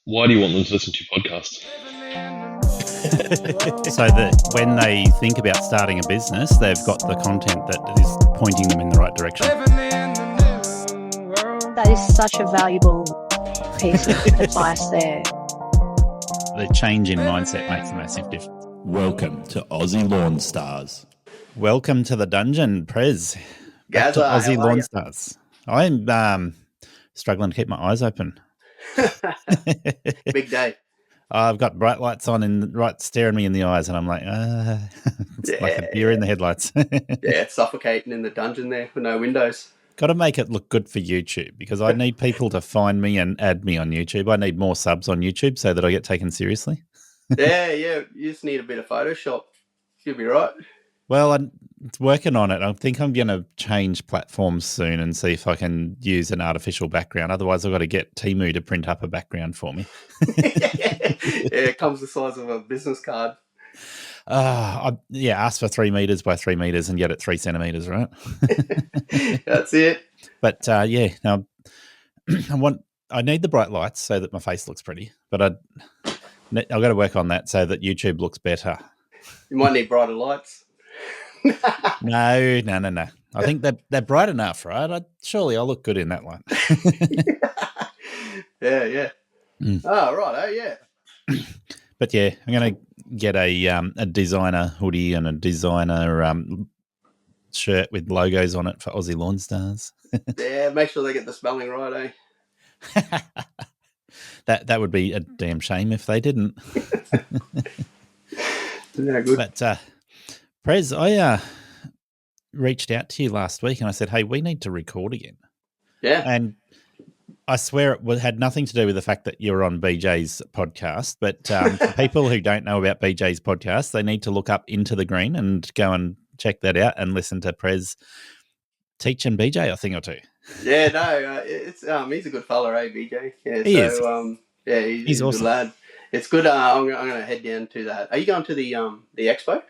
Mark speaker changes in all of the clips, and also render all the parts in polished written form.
Speaker 1: Why do you want them to listen to your podcast?
Speaker 2: So that when they think about starting a business, they've got the content that is pointing them in the right direction.
Speaker 3: That is such a valuable piece of advice there.
Speaker 2: The change in mindset makes a massive difference.
Speaker 4: Welcome to Aussie Lawn Stars.
Speaker 2: Welcome to the dungeon, Prez. Back to
Speaker 5: Gazza,
Speaker 2: Aussie
Speaker 5: how are
Speaker 2: Lawn
Speaker 5: you?
Speaker 2: Stars. I'm struggling to keep my eyes open.
Speaker 5: Big day.
Speaker 2: I've got bright lights on and right staring me in the eyes, and I'm like, it's like a deer in the headlights.
Speaker 5: Yeah, it's suffocating in the dungeon there with no windows.
Speaker 2: Got to make it look good for YouTube because I need people to find me and add me on YouTube. I need more subs on YouTube so that I get taken seriously.
Speaker 5: Yeah, you just need a bit of Photoshop. You'll be right.
Speaker 2: Well, I'm working on it. I think I'm going to change platforms soon and see if I can use an artificial background. Otherwise, I've got to get Temu to print up a background for me.
Speaker 5: Yeah, it comes the size of a business card.
Speaker 2: Ask for 3 meters by 3 meters and get it 3 centimeters, right?
Speaker 5: That's it.
Speaker 2: But now I need the bright lights so that my face looks pretty. But I've got to work on that so that YouTube looks better.
Speaker 5: You might need brighter lights.
Speaker 2: No. I think they're bright enough, right? Surely I'll look good in that light.
Speaker 5: Yeah. Oh, right. Oh, yeah.
Speaker 2: But yeah, I'm going to get a designer hoodie and a designer shirt with logos on it for Aussie Lawn Stars.
Speaker 5: Yeah, make sure they get the spelling right, eh?
Speaker 2: That would be a damn shame if they didn't.
Speaker 5: Yeah, good.
Speaker 2: But Prez, I reached out to you last week and I said, hey, we need to record again.
Speaker 5: Yeah.
Speaker 2: And I swear it had nothing to do with the fact that you're on BJ's podcast. But for people who don't know about BJ's podcast, they need to look up Into the Green and go and check that out and listen to Prez teaching BJ a thing or two.
Speaker 5: Yeah, no, it's he's a good fella, eh, BJ? Yeah,
Speaker 2: He is.
Speaker 5: He's a
Speaker 2: awesome.
Speaker 5: good lad. It's good. I'm going to head down to that. Are you going to the expo?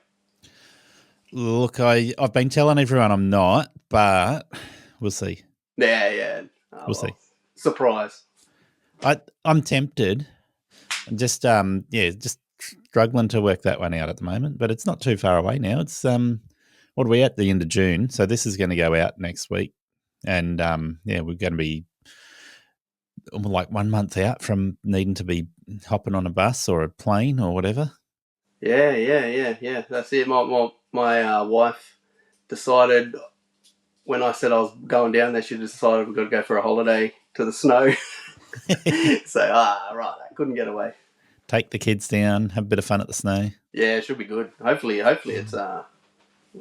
Speaker 2: Look, I've been telling everyone I'm not, but we'll see.
Speaker 5: Yeah.
Speaker 2: We'll see.
Speaker 5: Surprise.
Speaker 2: I'm tempted. I'm just struggling to work that one out at the moment, but it's not too far away now. It's what are we at the end of June? So this is going to go out next week, and we're going to be like 1 month out from needing to be hopping on a bus or a plane or whatever.
Speaker 5: Yeah. That's it. My wife decided when I said I was going down there, she decided we've got to go for a holiday to the snow. So, right, I couldn't get away.
Speaker 2: Take the kids down, have a bit of fun at the snow.
Speaker 5: Yeah, it should be good. Hopefully it's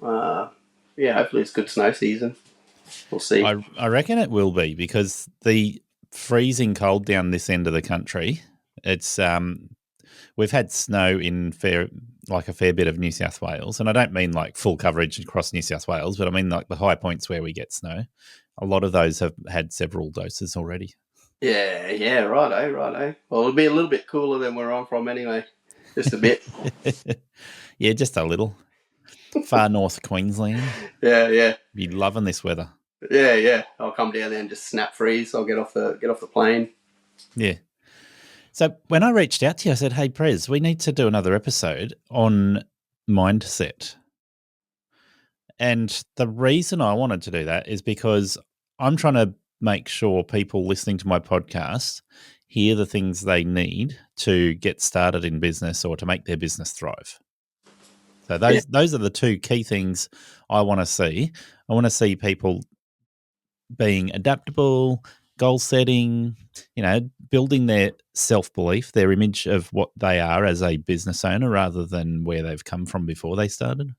Speaker 5: hopefully it's good snow season. We'll see.
Speaker 2: I reckon it will be because the freezing cold down this end of the country, it's we've had snow in a fair bit of New South Wales, and I don't mean like full coverage across New South Wales, but I mean like the high points where we get snow. A lot of those have had several doses already.
Speaker 5: Yeah, righto. Well, it'll be a little bit cooler than where I'm from anyway. Just a bit.
Speaker 2: Yeah, just a little. Far north Queensland.
Speaker 5: Yeah.
Speaker 2: Be loving this weather.
Speaker 5: Yeah. I'll come down there and just snap freeze. I'll get off the plane.
Speaker 2: Yeah. So when I reached out to you, I said, hey, Prez, we need to do another episode on mindset. And the reason I wanted to do that is because I'm trying to make sure people listening to my podcast hear the things they need to get started in business or to make their business thrive. So those are the two key things I want to see. I want to see people being adaptable, goal setting, building their self-belief, their image of what they are as a business owner rather than where they've come from before they started.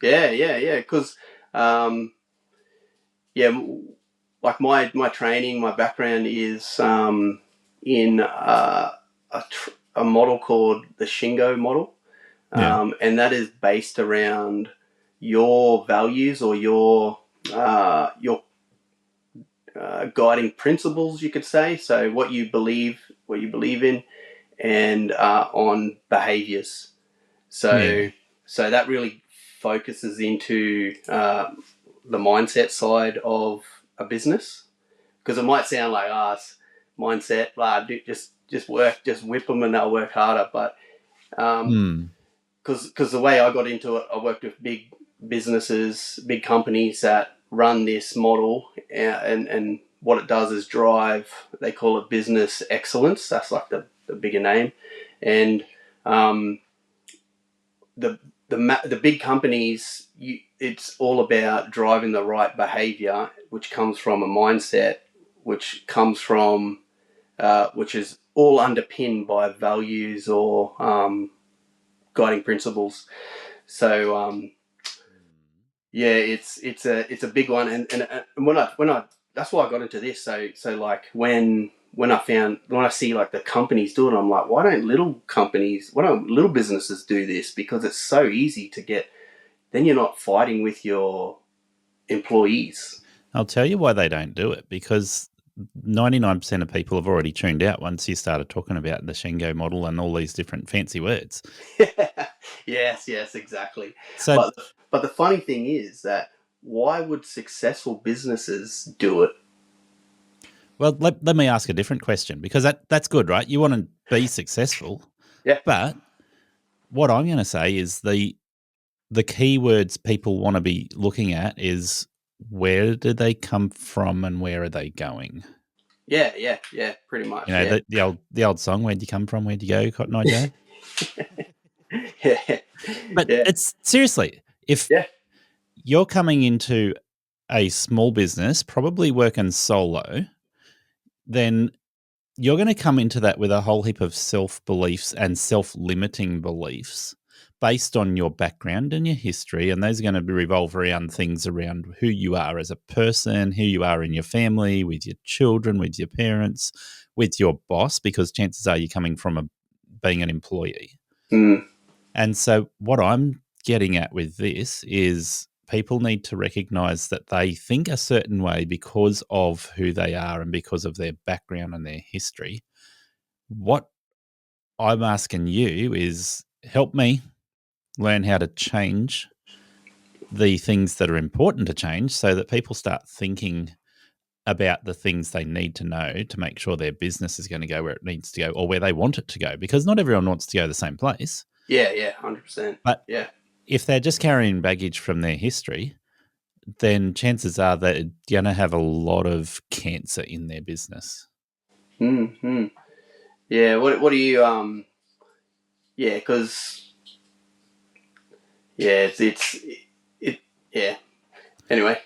Speaker 5: Yeah. Because, like my training, my background is in a model called the Shingo model.
Speaker 2: Yeah.
Speaker 5: And that is based around your values or your guiding principles, you could say. So what you believe in, and on behaviors. So that really focuses into the mindset side of a business, because it might sound like mindset, just whip them and they'll work harder. But
Speaker 2: Hmm.
Speaker 5: because the way I got into it, I worked with big businesses, big companies that run this model, and what it does is drive. They call it business excellence. That's like the bigger name, and the big companies, it's all about driving the right behavior, which comes from a mindset, which comes from which is all underpinned by values or guiding principles. So yeah, it's a big one, and when I that's why I got into this. So like when I see like the companies do it, I'm like, why don't little businesses do this? Because it's so easy to get. Then you're not fighting with your employees.
Speaker 2: I'll tell you why they don't do it, because 99% of people have already tuned out once you started talking about the Shingo model and all these different fancy words.
Speaker 5: Yes, exactly.
Speaker 2: So,
Speaker 5: but the funny thing is that why would successful businesses do it?
Speaker 2: well, let me ask a different question, because that's good, right? You want to be successful.
Speaker 5: Yeah.
Speaker 2: But what I'm going to say is the keywords people want to be looking at is, where do they come from and where are they going?
Speaker 5: Yeah, pretty much.
Speaker 2: You know, the old song, "Where'd you come from? Where'd you go, Cotton Eye Joe?"
Speaker 5: Yeah.
Speaker 2: But it's seriously, if you're coming into a small business, probably working solo, then you're going to come into that with a whole heap of self-beliefs and self-limiting beliefs based on your background and your history, and those are going to revolve around things around who you are as a person, who you are in your family, with your children, with your parents, with your boss, because chances are you're coming from being an employee.
Speaker 5: Mm.
Speaker 2: And so what I'm getting at with this is people need to recognize that they think a certain way because of who they are and because of their background and their history. What I'm asking you is, help me learn how to change the things that are important to change so that people start thinking about the things they need to know to make sure their business is going to go where it needs to go, or where they want it to go, because not everyone wants to go the same place.
Speaker 5: Yeah, 100%.
Speaker 2: But
Speaker 5: yeah,
Speaker 2: if they're just carrying baggage from their history, then chances are they're going to have a lot of cancer in their business.
Speaker 5: mm-hmm. Yeah. What do you Yeah, because yeah. Anyway,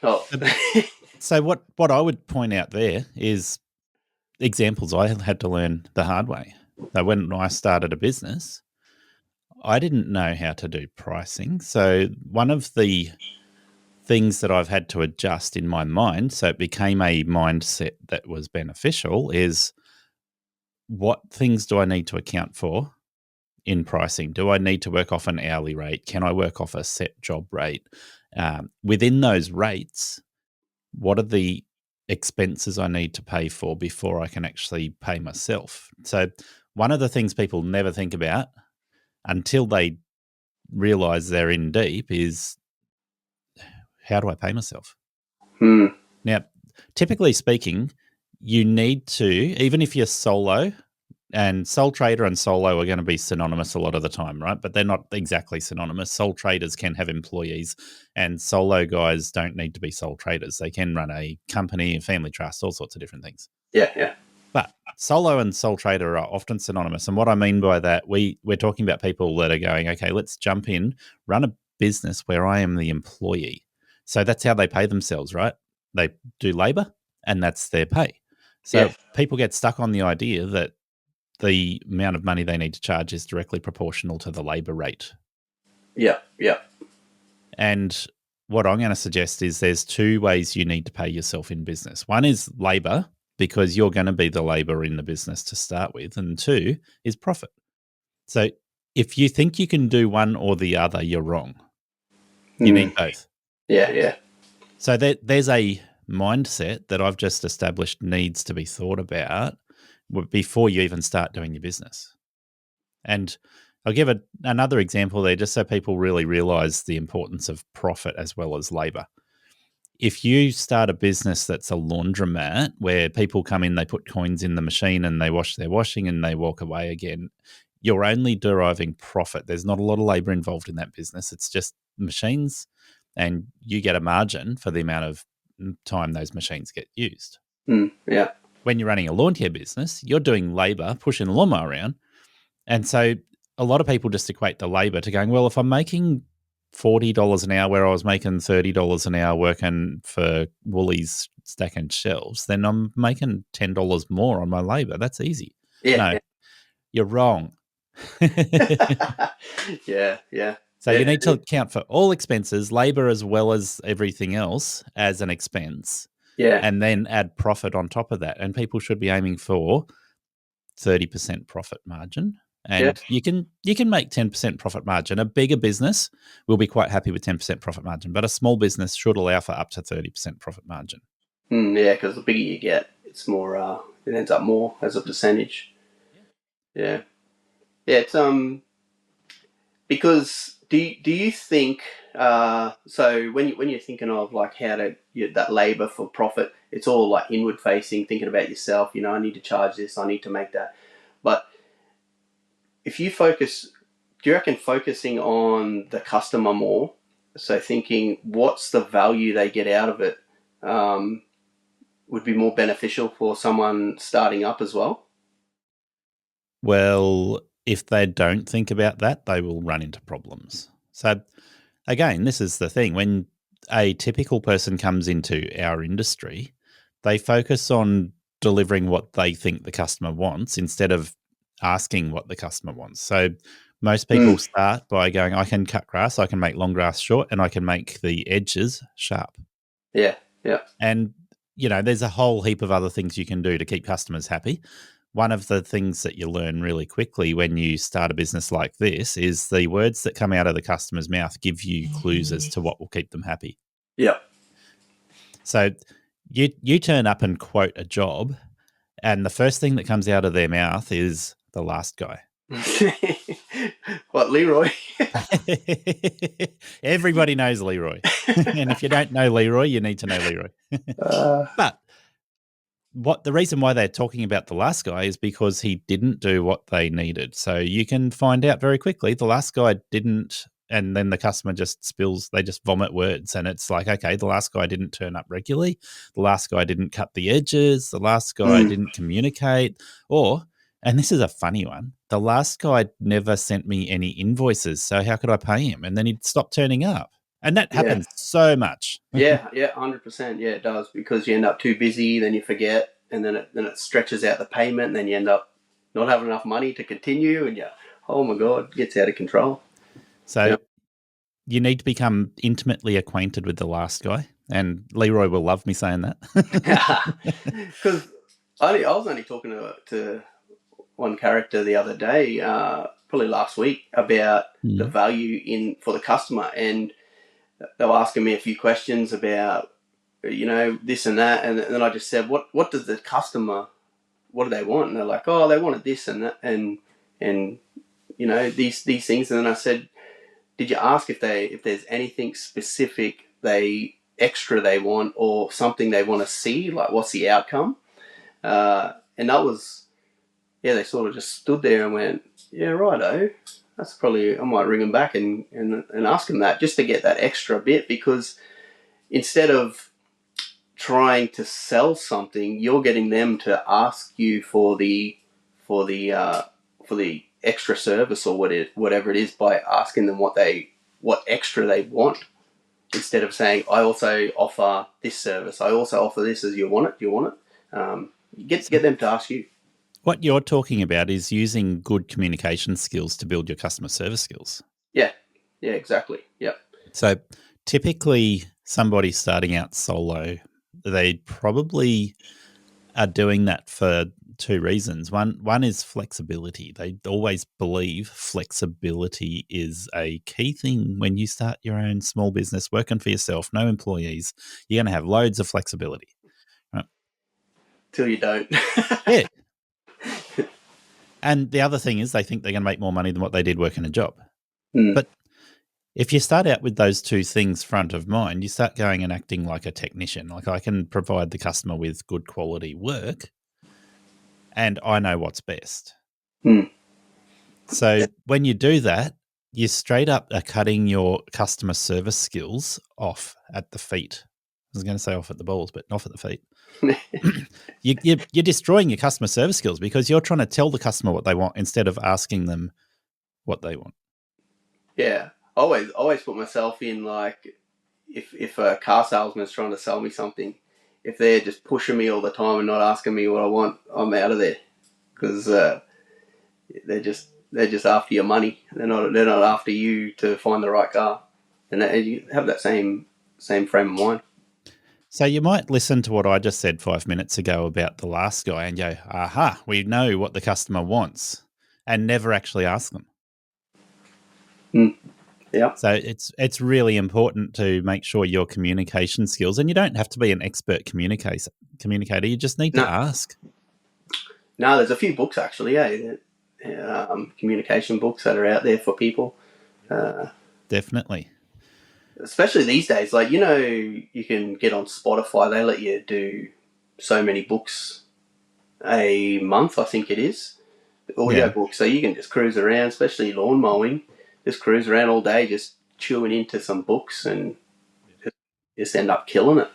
Speaker 2: So what I would point out there is examples I had to learn the hard way. So when I started a business, I didn't know how to do pricing. So one of the things that I've had to adjust in my mind, so it became a mindset that was beneficial, is what things do I need to account for in pricing? Do I need to work off an hourly rate? Can I work off a set job rate? Within those rates, what are the expenses I need to pay for before I can actually pay myself? So one of the things people never think about until they realize they're in deep is, how do I pay myself? Now, typically speaking, you need to, even if you're solo, and sole trader and solo are going to be synonymous a lot of the time, right? But they're not exactly synonymous. Sole traders can have employees, and solo guys don't need to be sole traders. They can run a company, a family trust, all sorts of different things.
Speaker 5: Yeah.
Speaker 2: But solo and sole trader are often synonymous. And what I mean by that, we're talking about people that are going, okay, let's jump in, run a business where I am the employee. So that's how they pay themselves, right? They do labor and that's their pay. So people get stuck on the idea that the amount of money they need to charge is directly proportional to the labor rate.
Speaker 5: Yeah.
Speaker 2: And what I'm going to suggest is there's two ways you need to pay yourself in business. One is labor, because you're going to be the labor in the business to start with. And two is profit. So if you think you can do one or the other, you're wrong. You need both.
Speaker 5: Yeah.
Speaker 2: So there's a mindset that I've just established needs to be thought about before you even start doing your business. And I'll give another example there just so people really realize the importance of profit as well as labor. if you start a business that's a laundromat where people come in, they put coins in the machine and they wash their washing and they walk away again, you're only deriving profit. There's not a lot of labor involved in that business. It's just machines, and you get a margin for the amount of time those machines get used.
Speaker 5: Yeah.
Speaker 2: When you're running a lawn care business, you're doing labor, pushing the lawnmower around. And so a lot of people just equate the labor to going, well, if I'm making $40 an hour where I was making $30 an hour working for Woolies stacking shelves, then I'm making $10 more on my labor. That's easy.
Speaker 5: Yeah.
Speaker 2: No, you're wrong.
Speaker 5: Yeah.
Speaker 2: So you need to account for all expenses, labor as well as everything else as an expense, and then add profit on top of that. And people should be aiming for 30% profit margin. And you can make 10% profit margin. A bigger business will be quite happy with 10% profit margin, but a small business should allow for up to 30% profit margin.
Speaker 5: Yeah, because the bigger you get, it's more. It ends up more as a percentage. Yeah. It's because do you think so when you're thinking of like how to that labor for profit, it's all like inward facing, thinking about yourself. I need to charge this, I need to make that, but if you focus, do you reckon focusing on the customer more, so thinking what's the value they get out of it, would be more beneficial for someone starting up as well?
Speaker 2: Well, if they don't think about that, they will run into problems. So again, this is the thing. When a typical person comes into our industry, they focus on delivering what they think the customer wants instead of asking what the customer wants. So most people start by going, I can cut grass, I can make long grass short, and I can make the edges sharp.
Speaker 5: Yeah.
Speaker 2: And, there's a whole heap of other things you can do to keep customers happy. One of the things that you learn really quickly when you start a business like this is the words that come out of the customer's mouth give you clues as to what will keep them happy.
Speaker 5: Yeah. So
Speaker 2: you turn up and quote a job, and the first thing that comes out of their mouth is the last guy.
Speaker 5: What, Leroy?
Speaker 2: Everybody knows Leroy. And if you don't know Leroy, you need to know Leroy. But the reason why they're talking about the last guy is because he didn't do what they needed. So you can find out very quickly the last guy didn't, and then the customer just they just vomit words. And it's like, okay, the last guy didn't turn up regularly. The last guy didn't cut the edges. The last guy didn't communicate. And this is a funny one, the last guy never sent me any invoices. So how could I pay him? And then he'd stop turning up. And that happens so much.
Speaker 5: Yeah, 100%. Yeah, it does, because you end up too busy, then you forget, and then it stretches out the payment, and then you end up not having enough money to continue, and oh my God, it gets out of control.
Speaker 2: So you need to become intimately acquainted with the last guy, and Leroy will love me saying that.
Speaker 5: Because I was only talking to one character the other day, probably last week, about the value for the customer, and they were asking me a few questions about, this and that. And then I just said, what does the customer, what do they want? And they're like, oh, they wanted this and that. And these things. And then I said, did you ask if there's anything specific extra they want, or something they want to see? Like, what's the outcome? And that was, they sort of just stood there and went, yeah, righto. That's probably, I might ring them back and ask them that, just to get that extra bit, because instead of trying to sell something, you're getting them to ask you for the extra service or whatever it is, by asking them what extra they want, instead of saying, I also offer this service, I also offer this, as you want it, do you want it? Get them to ask you.
Speaker 2: What you're talking about is using good communication skills to build your customer service skills.
Speaker 5: Yeah, exactly. Yep.
Speaker 2: So typically somebody starting out solo, they probably are doing that for two reasons. One is flexibility. They always believe flexibility is a key thing when you start your own small business, working for yourself, no employees. You're going to have loads of flexibility. Right?
Speaker 5: Till you don't.
Speaker 2: Yeah. And the other thing is they think they're going to make more money than what they did working a job. But if you start out with those two things front of mind, you start going and acting like a technician. Like, I can provide the customer with good quality work and I know what's best.
Speaker 5: Hmm.
Speaker 2: So when you do that, you straight up are cutting your customer service skills off at the feet. I was going to say off at the balls, but off at the feet. You're destroying your customer service skills because you're trying to tell the customer what they want instead of asking them what they want.
Speaker 5: Yeah. Always put myself in, like, if a car salesman's trying to sell me something, if they're just pushing me all the time and not asking me what I want, I'm out of there, because they're just after your money. They're not after you to find the right car, and you have that same frame of mind.
Speaker 2: So you might listen to what I just said 5 minutes ago about the last guy and go, aha, we know what the customer wants, and never actually ask them.
Speaker 5: Yeah.
Speaker 2: So it's really important to make sure your communication skills, and you don't have to be an expert communicator. You just need to ask.
Speaker 5: No, there's a few books actually, communication books that are out there for people.
Speaker 2: Definitely.
Speaker 5: Especially these days, like, you can get on Spotify. They let you do so many books a month, I think it is, audio books. So you can just cruise around, especially lawn mowing. Just cruise around all day, just chewing into some books, and just end up killing it.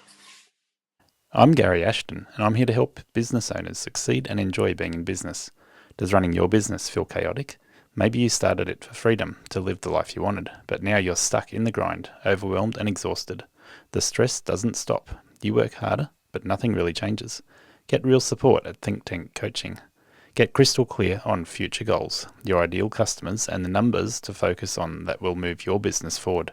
Speaker 2: I'm Gary Ashton, and I'm here to help business owners succeed and enjoy being in business. Does running your business feel chaotic? Maybe you started it for freedom, to live the life you wanted, but now you're stuck in the grind, overwhelmed and exhausted. The stress doesn't stop. You work harder, but nothing really changes. Get real support at Think Tank Coaching. Get crystal clear on future goals, your ideal customers, and the numbers to focus on that will move your business forward.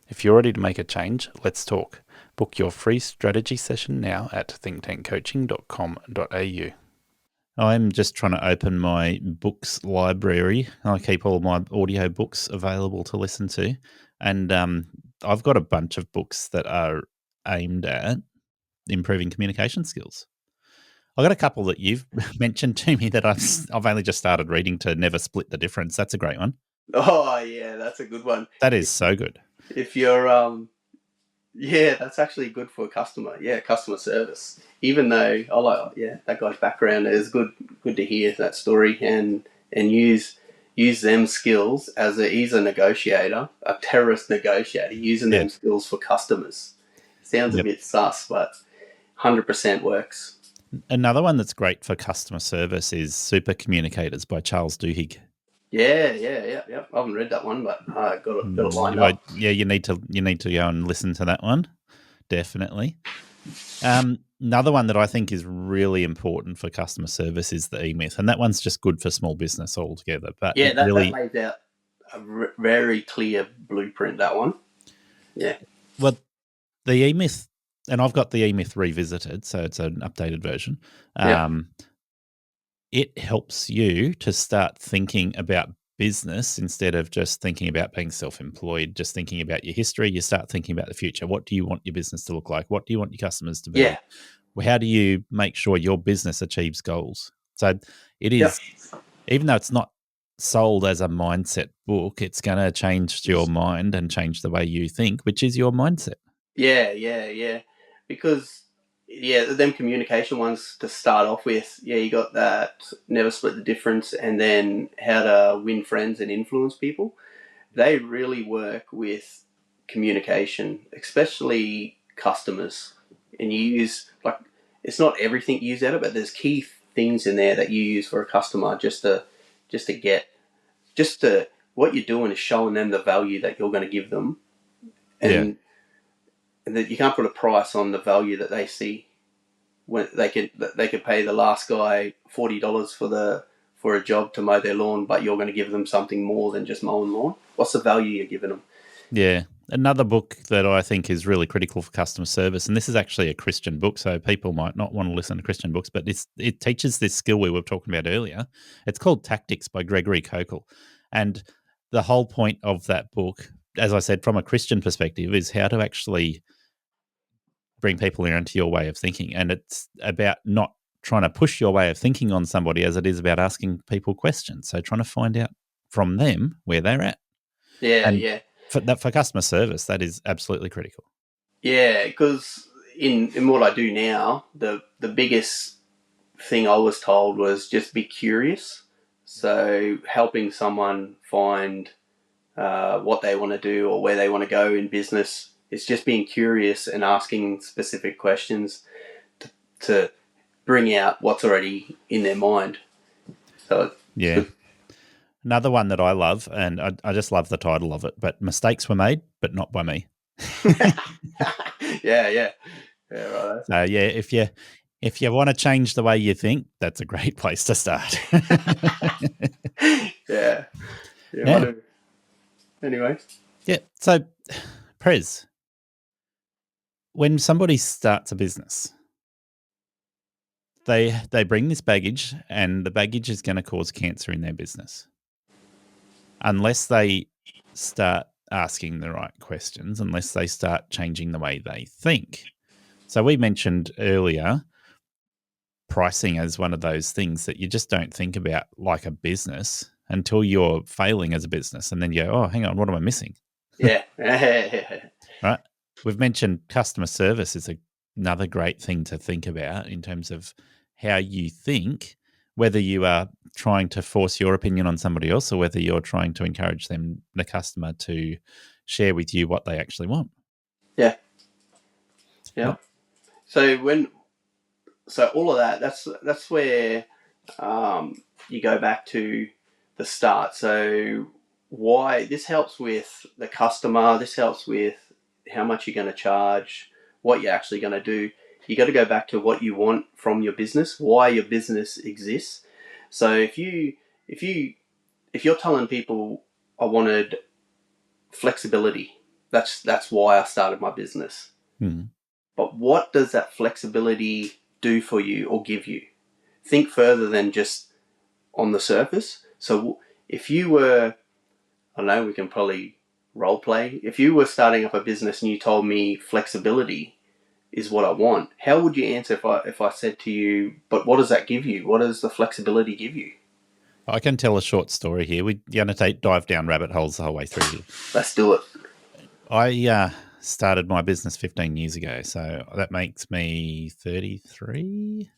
Speaker 2: If you're ready to make a change, let's talk. Book your free strategy session now at thinktankcoaching.com.au. I'm just trying to open my books library. I keep all my audio books available to listen to. And I've got a bunch of books that are aimed at improving communication skills. I've got a couple that you've mentioned to me that I've only just started reading, to Never Split the Difference. That's a great one.
Speaker 5: Oh, yeah, that's a good one.
Speaker 2: That is so good.
Speaker 5: If you're, that's actually good for a customer. Yeah, customer service. Even though that guy's background is good to hear that story, and use them skills he's a negotiator, a terrorist negotiator, using them skills for customers. Sounds a bit sus, but 100% works.
Speaker 2: Another one that's great for customer service is Super Communicators by Charles Duhigg.
Speaker 5: Yeah. I haven't read that one, but I got it lined up.
Speaker 2: Yeah, you need to go and listen to that one, definitely. Another one that I think is really important for customer service is the E-Myth, and that one's just good for small business altogether. But
Speaker 5: that lays out a very clear blueprint. That one. Yeah.
Speaker 2: Well, the E-Myth. And I've got the E-Myth Revisited, so it's an updated version. It helps you to start thinking about business instead of just thinking about being self-employed, just thinking about your history. You start thinking about the future. What do you want your business to look like? What do you want your customers to be?
Speaker 5: Yeah.
Speaker 2: How do you make sure your business achieves goals? So it is, even though it's not sold as a mindset book, it's going to change your mind and change the way you think, which is your mindset.
Speaker 5: Yeah. Because, them communication ones to start off with, you got that Never Split the Difference, and then How to Win Friends and Influence People. They really work with communication, especially customers. And you use, it's not everything you use out of it, but there's key things in there that you use for a customer what you're doing is showing them the value that you're going to give them. And that you can't put a price on the value that they see. When they could pay the last guy $40 for a job to mow their lawn, but you're going to give them something more than just mowing lawn. What's the value you're giving them?
Speaker 2: Yeah. Another book that I think is really critical for customer service, and this is actually a Christian book, so people might not want to listen to Christian books, but it teaches this skill we were talking about earlier. It's called Tactics by Gregory Kokel. And the whole point of that book, as I said, from a Christian perspective, is how to actually bring people into your way of thinking. And it's about not trying to push your way of thinking on somebody as it is about asking people questions. So trying to find out from them where they're at.
Speaker 5: Yeah.
Speaker 2: For customer service, that is absolutely critical.
Speaker 5: Yeah, because in what I do now, the biggest thing I was told was just be curious. So helping someone find what they want to do or where they want to go in business, it's just being curious and asking specific questions to bring out what's already in their mind. So
Speaker 2: Yeah. Another one that I love, and I just love the title of it, but mistakes were made, but not by me.
Speaker 5: yeah, right.
Speaker 2: So yeah, if you want to change the way you think, that's a great place to start.
Speaker 5: Yeah.
Speaker 2: Yeah.
Speaker 5: Anyway.
Speaker 2: Yeah. So, Prez, when somebody starts a business, they bring this baggage, and the baggage is going to cause cancer in their business. Unless they start asking the right questions, unless they start changing the way they think. So we mentioned earlier pricing as one of those things that you just don't think about like a business until you're failing as a business. And then you go, oh, hang on, what am I missing?
Speaker 5: Yeah.
Speaker 2: Right. We've mentioned customer service is another great thing to think about in terms of how you think, whether you are trying to force your opinion on somebody else or whether you're trying to encourage them, the customer, to share with you what they actually want.
Speaker 5: Yeah. So all of that, that's where you go back to the start. So why this helps with the customer, this helps with how much you're going to charge, what you're actually going to do. You got to go back to what you want from your business, why your business exists. So if you're telling people I wanted flexibility, that's why I started my business.
Speaker 2: Mm.
Speaker 5: But what does that flexibility do for you or give you? Think further than just on the surface. So if you were, I don't know, we can probably role play. If you were starting up a business and you told me flexibility is what I want, how would you answer if I said to you, but what does that give you? What does the flexibility give you?
Speaker 2: I can tell a short story here. We're going to dive down rabbit holes the whole way through here.
Speaker 5: Let's do it.
Speaker 2: I started my business 15 years ago, so that makes me 33,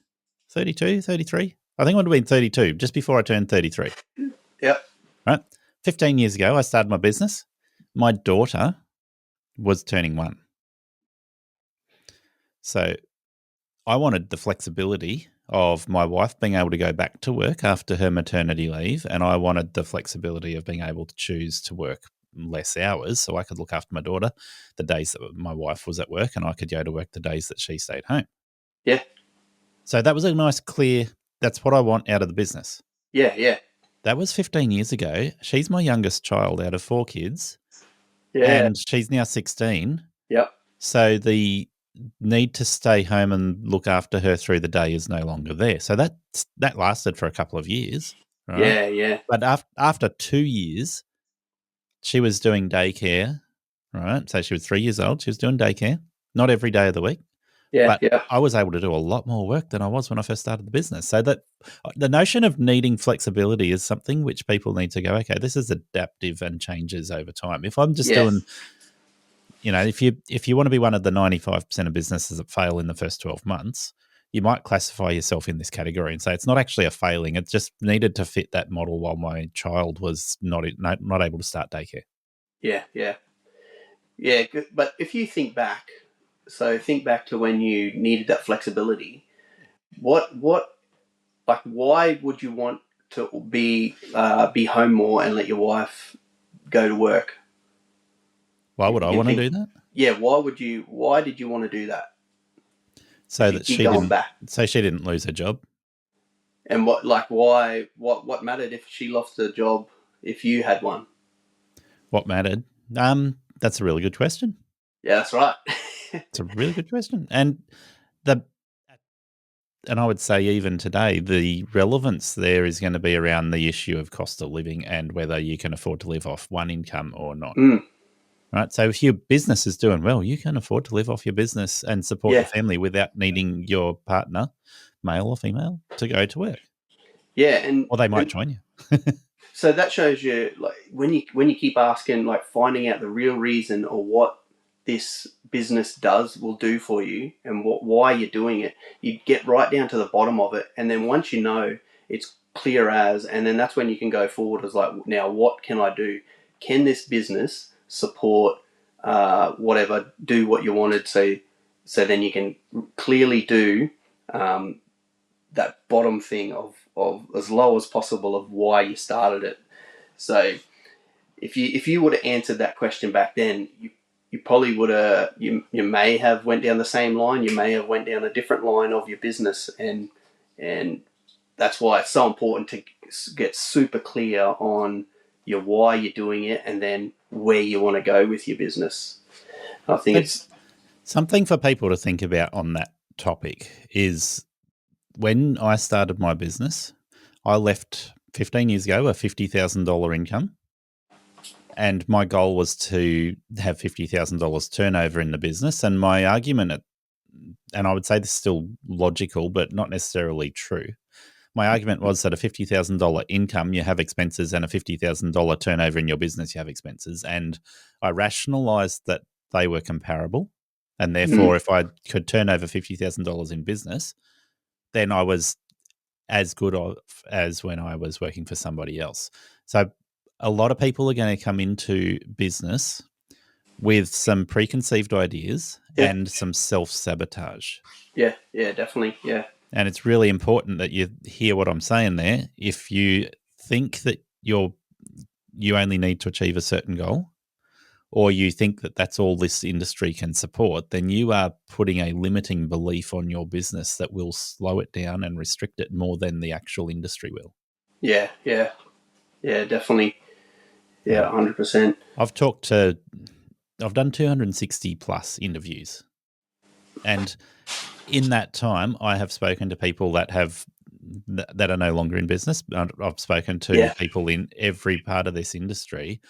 Speaker 2: 32, 33. I think I would have been 32, just before I turned 33.
Speaker 5: Yep.
Speaker 2: Right? 15 years ago, I started my business. My daughter was turning 1. So I wanted the flexibility of my wife being able to go back to work after her maternity leave, and I wanted the flexibility of being able to choose to work less hours so I could look after my daughter the days that my wife was at work, and I could go to work the days that she stayed home.
Speaker 5: Yeah.
Speaker 2: So that was a nice, clear, that's what I want out of the business.
Speaker 5: Yeah.
Speaker 2: That was 15 years ago. She's my youngest child out of 4 kids.
Speaker 5: Yeah.
Speaker 2: And she's now 16.
Speaker 5: Yep.
Speaker 2: So the need to stay home and look after her through the day is no longer there. So that lasted for a couple of years. Right?
Speaker 5: Yeah.
Speaker 2: But after 2 years, she was doing daycare, right? So she was 3 years old. She was doing daycare, not every day of the week.
Speaker 5: Yeah.
Speaker 2: But I was able to do a lot more work than I was when I first started the business. So that the notion of needing flexibility is something which people need to go, okay, this is adaptive and changes over time. If I'm just doing, if you want to be one of the 95% of businesses that fail in the first 12 months, you might classify yourself in this category and say it's not actually a failing. It just needed to fit that model while my child was not able to start daycare. Yeah.
Speaker 5: But if you think back to when you needed that flexibility, why would you want to be home more and let your wife go to work?
Speaker 2: Why would I want to do that?
Speaker 5: Yeah, why did you want to do that?
Speaker 2: So that she didn't lose her job.
Speaker 5: And what mattered if she lost her job if you had one?
Speaker 2: What mattered? That's a really good question.
Speaker 5: Yeah, that's right.
Speaker 2: It's a really good question. And I would say even today, the relevance there is going to be around the issue of cost of living and whether you can afford to live off one income or not. Right. So if your business is doing well, you can afford to live off your business and support your family without needing your partner, male or female, to go to work.
Speaker 5: Yeah.
Speaker 2: Or they might join you.
Speaker 5: So that shows you, like, when you keep asking, like, finding out the real reason or what this business will do for you, and why you're doing it, you get right down to the bottom of it. And then once you know, it's clear as, and then that's when you can go forward as, like, now what can I do? Can this business support whatever, do what you wanted? So then you can clearly do that bottom thing of as low as possible of why you started it. So if you would have answered that question back then, you probably would have, you may have went down the same line, you may have went down a different line of your business, and that's why it's so important to get super clear on your why you're doing it, and then where you want to go with your business. I think it's
Speaker 2: something for people to think about on that topic is, when I started my business, I left 15 years ago a $50,000 income, and my goal was to have $50,000 turnover in the business. And my argument, and I would say this is still logical, but not necessarily true. My argument was that a $50,000 income, you have expenses, and a $50,000 turnover in your business, you have expenses. And I rationalized that they were comparable. And therefore, if I could turn over $50,000 in business, then I was as good off as when I was working for somebody else. So a lot of people are going to come into business with some preconceived ideas and some self-sabotage.
Speaker 5: Yeah, definitely, yeah.
Speaker 2: And it's really important that you hear what I'm saying there. If you think that you only need to achieve a certain goal, or you think that that's all this industry can support, then you are putting a limiting belief on your business that will slow it down and restrict it more than the actual industry will.
Speaker 5: Yeah, definitely. Yeah, 100%.
Speaker 2: I've done 260 plus interviews. And in that time, I have spoken to people that are no longer in business. I've spoken to people in every part of this industry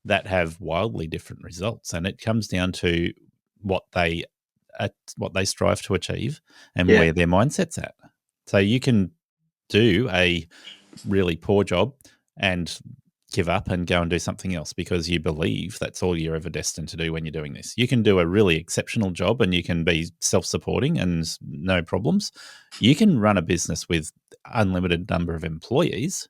Speaker 2: that have wildly different results. And it comes down to what they strive to achieve and where their mindset's at. So you can do a really poor job and give up and go and do something else because you believe that's all you're ever destined to do when you're doing this. You can do a really exceptional job and you can be self-supporting and no problems. You can run a business with unlimited number of employees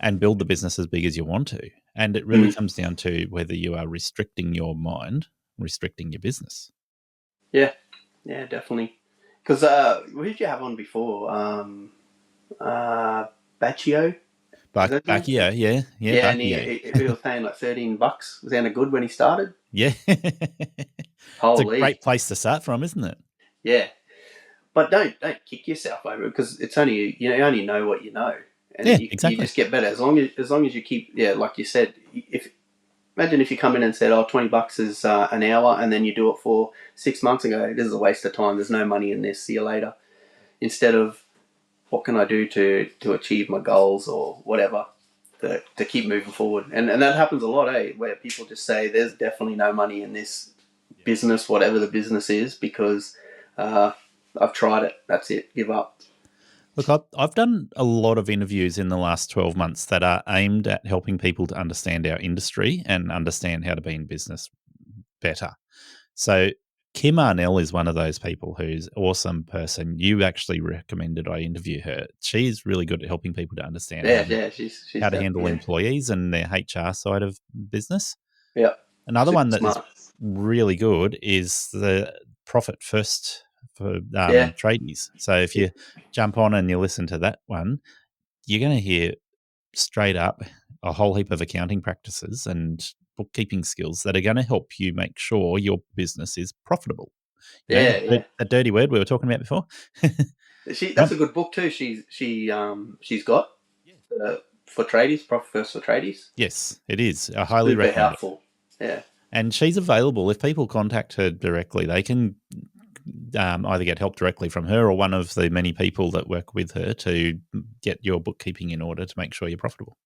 Speaker 2: and build the business as big as you want to. And it really comes down to whether you are restricting your mind, restricting your business.
Speaker 5: Yeah, definitely. Because who did you have on before? Baccio?
Speaker 2: Baccio, yeah.
Speaker 5: Yeah, and he was paying like $13. Was that good when he started?
Speaker 2: Yeah. It's a great place to start from, isn't it?
Speaker 5: Yeah. But don't kick yourself over, because it's only, you only know what you know. And
Speaker 2: exactly.
Speaker 5: You just get better as long as you keep, like you said. Imagine if you come in and said, $20 is an hour, and then you do it for 6 months and go, this is a waste of time, there's no money in this, see you later. Instead of, what can I do to achieve my goals or whatever, to keep moving forward. And that happens a lot, where people just say, there's definitely no money in this business, whatever the business is, because I've tried it, that's it, give up.
Speaker 2: Look, I've done a lot of interviews in the last 12 months that are aimed at helping people to understand our industry and understand how to be in business better. So Kim Arnell is one of those people who's an awesome person. You actually recommended I interview her. She's really good at helping people to understand
Speaker 5: she's
Speaker 2: how to handle employees and their HR side of business.
Speaker 5: Yeah.
Speaker 2: Another one that is really good is the Profit First for tradies. So if you jump on and you listen to that one, you're going to hear straight up a whole heap of accounting practices and bookkeeping skills that are going to help you make sure your business is profitable. The dirty word we were talking about before.
Speaker 5: That's a good book too. She's got for tradies, Profit First for tradies.
Speaker 2: Yes, it is. I highly recommend
Speaker 5: helpful. Yeah,
Speaker 2: and she's available. If people contact her directly, they can either get help directly from her or one of the many people that work with her to get your bookkeeping in order to make sure you're profitable.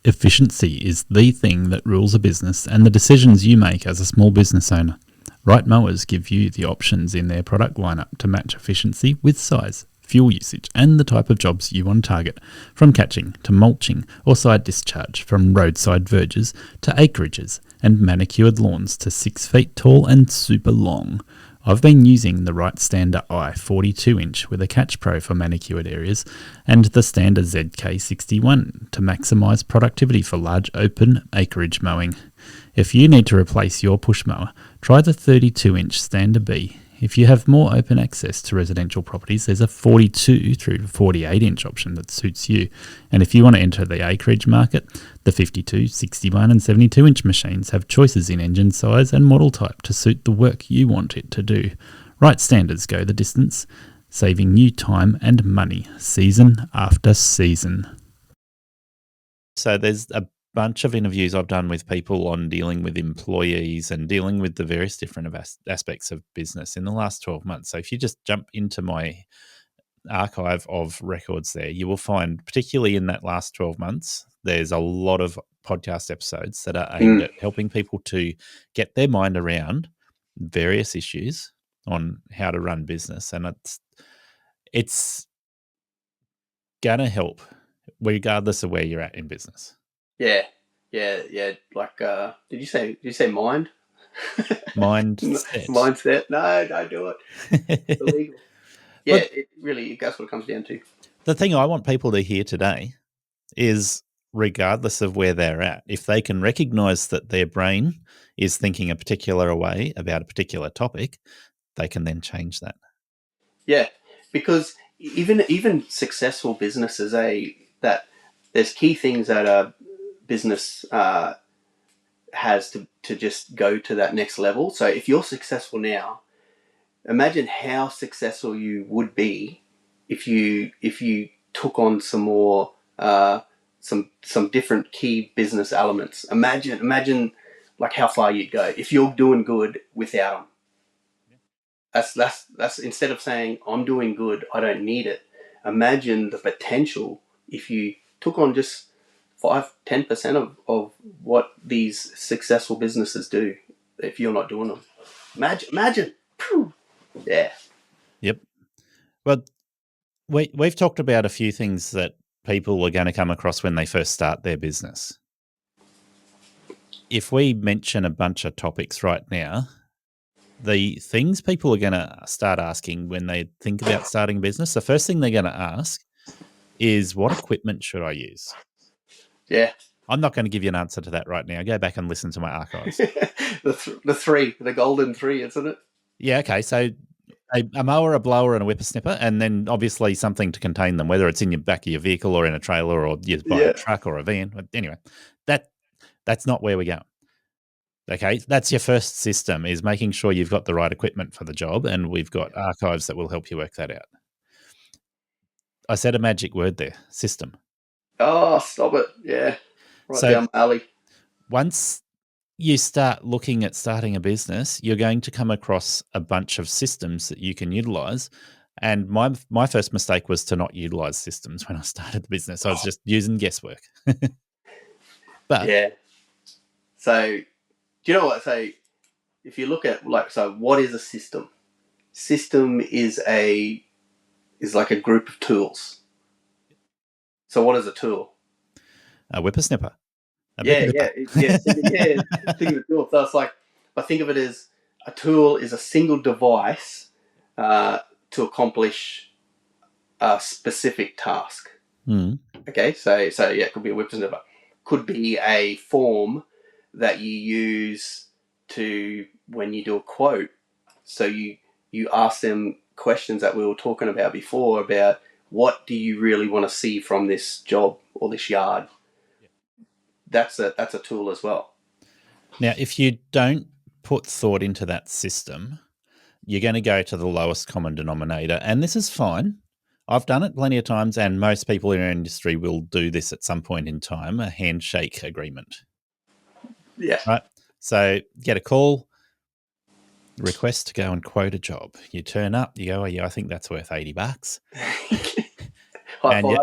Speaker 2: Efficiency is the thing that rules a business and the decisions you make as a small business owner. Right Mowers give you the options in their product lineup to match efficiency with size,
Speaker 6: fuel usage and the type of jobs you want to target, from catching to mulching or side discharge, from roadside verges to acreages, and manicured lawns to 6 feet tall and super long. I've been using the Right Stander I 42-inch with a Catch Pro for manicured areas and the Stander ZK61 to maximise productivity for large open acreage mowing. If you need to replace your push mower, try the 32-inch Stander B. If you have more open access to residential properties, there's a 42 through to 48-inch option that suits you. And if you want to enter the acreage market, the 52, 61 and 72-inch machines have choices in engine size and model type to suit the work you want it to do. Right Standers go the distance, saving you time and money season after season.
Speaker 2: So there's a bunch of interviews I've done with people on dealing with employees and dealing with the various different aspects of business in the last 12 months. So if you just jump into my archive of records there, you will find, particularly in that last 12 months, there's a lot of podcast episodes that are aimed at helping people to get their mind around various issues on how to run business. And it's going to help regardless of where you're at in business.
Speaker 5: Yeah. Like, did you say mind?
Speaker 2: Mindset.
Speaker 5: Mindset. No, don't do it. It's illegal. Yeah, that's what it comes down to.
Speaker 2: The thing I want people to hear today is, regardless of where they're at, if they can recognize that their brain is thinking a particular way about a particular topic, they can then change that.
Speaker 5: Yeah, because even successful businesses, that there's key things that a business has to just go to that next level. So if you're successful now, imagine how successful you would be if you took on some more some different key business elements. Imagine like how far you'd go if you're doing good without them. That's instead of saying I'm doing good, I don't need it. Imagine the potential if you took on just 5-10% of what these successful businesses do if you're not doing them. Imagine. Yeah.
Speaker 2: Yep. Well, we've talked about a few things that people are going to come across when they first start their business. If we mention a bunch of topics right now, the things people are going to start asking when they think about starting a business, the first thing they're going to ask is, what equipment should I use?
Speaker 5: Yeah.
Speaker 2: I'm not going to give you an answer to that right now. Go back and listen to my archives.
Speaker 5: the golden three, isn't it?
Speaker 2: Yeah, okay. So a mower, a blower, and a whippersnipper, and then obviously something to contain them, whether it's in your back of your vehicle or in a trailer or you buy a truck or a van. But anyway, that's not where we're going. Okay, that's your first system, is making sure you've got the right equipment for the job, and we've got archives that will help you work that out. I said a magic word there, system.
Speaker 5: Oh, stop it. Yeah. Right down my alley.
Speaker 2: Once you start looking at starting a business, you're going to come across a bunch of systems that you can utilize. And my first mistake was to not utilize systems when I started the business. I was just using guesswork. But
Speaker 5: yeah. So, do you know what? So, if you look at what is a system? System is like a group of tools. So, what is a tool?
Speaker 2: A whippersnipper.
Speaker 5: Yeah. Think of a tool. So it's like, I think of it as a tool is a single device to accomplish a specific task. Okay, so yeah, it could be a whippersnipper. Could be a form that you use to when you do a quote. So you ask them questions that we were talking about before about what do you really want to see from this job or this yard. That's a tool as well.
Speaker 2: Now, if you don't put thought into that system, you're going to go to the lowest common denominator. And this is fine. I've done it plenty of times, and most people in our industry will do this at some point in time, a handshake agreement.
Speaker 5: Yeah.
Speaker 2: Right? So get a call, request to go and quote a job. You turn up, you go, oh, yeah, I think that's worth $80.
Speaker 5: High five.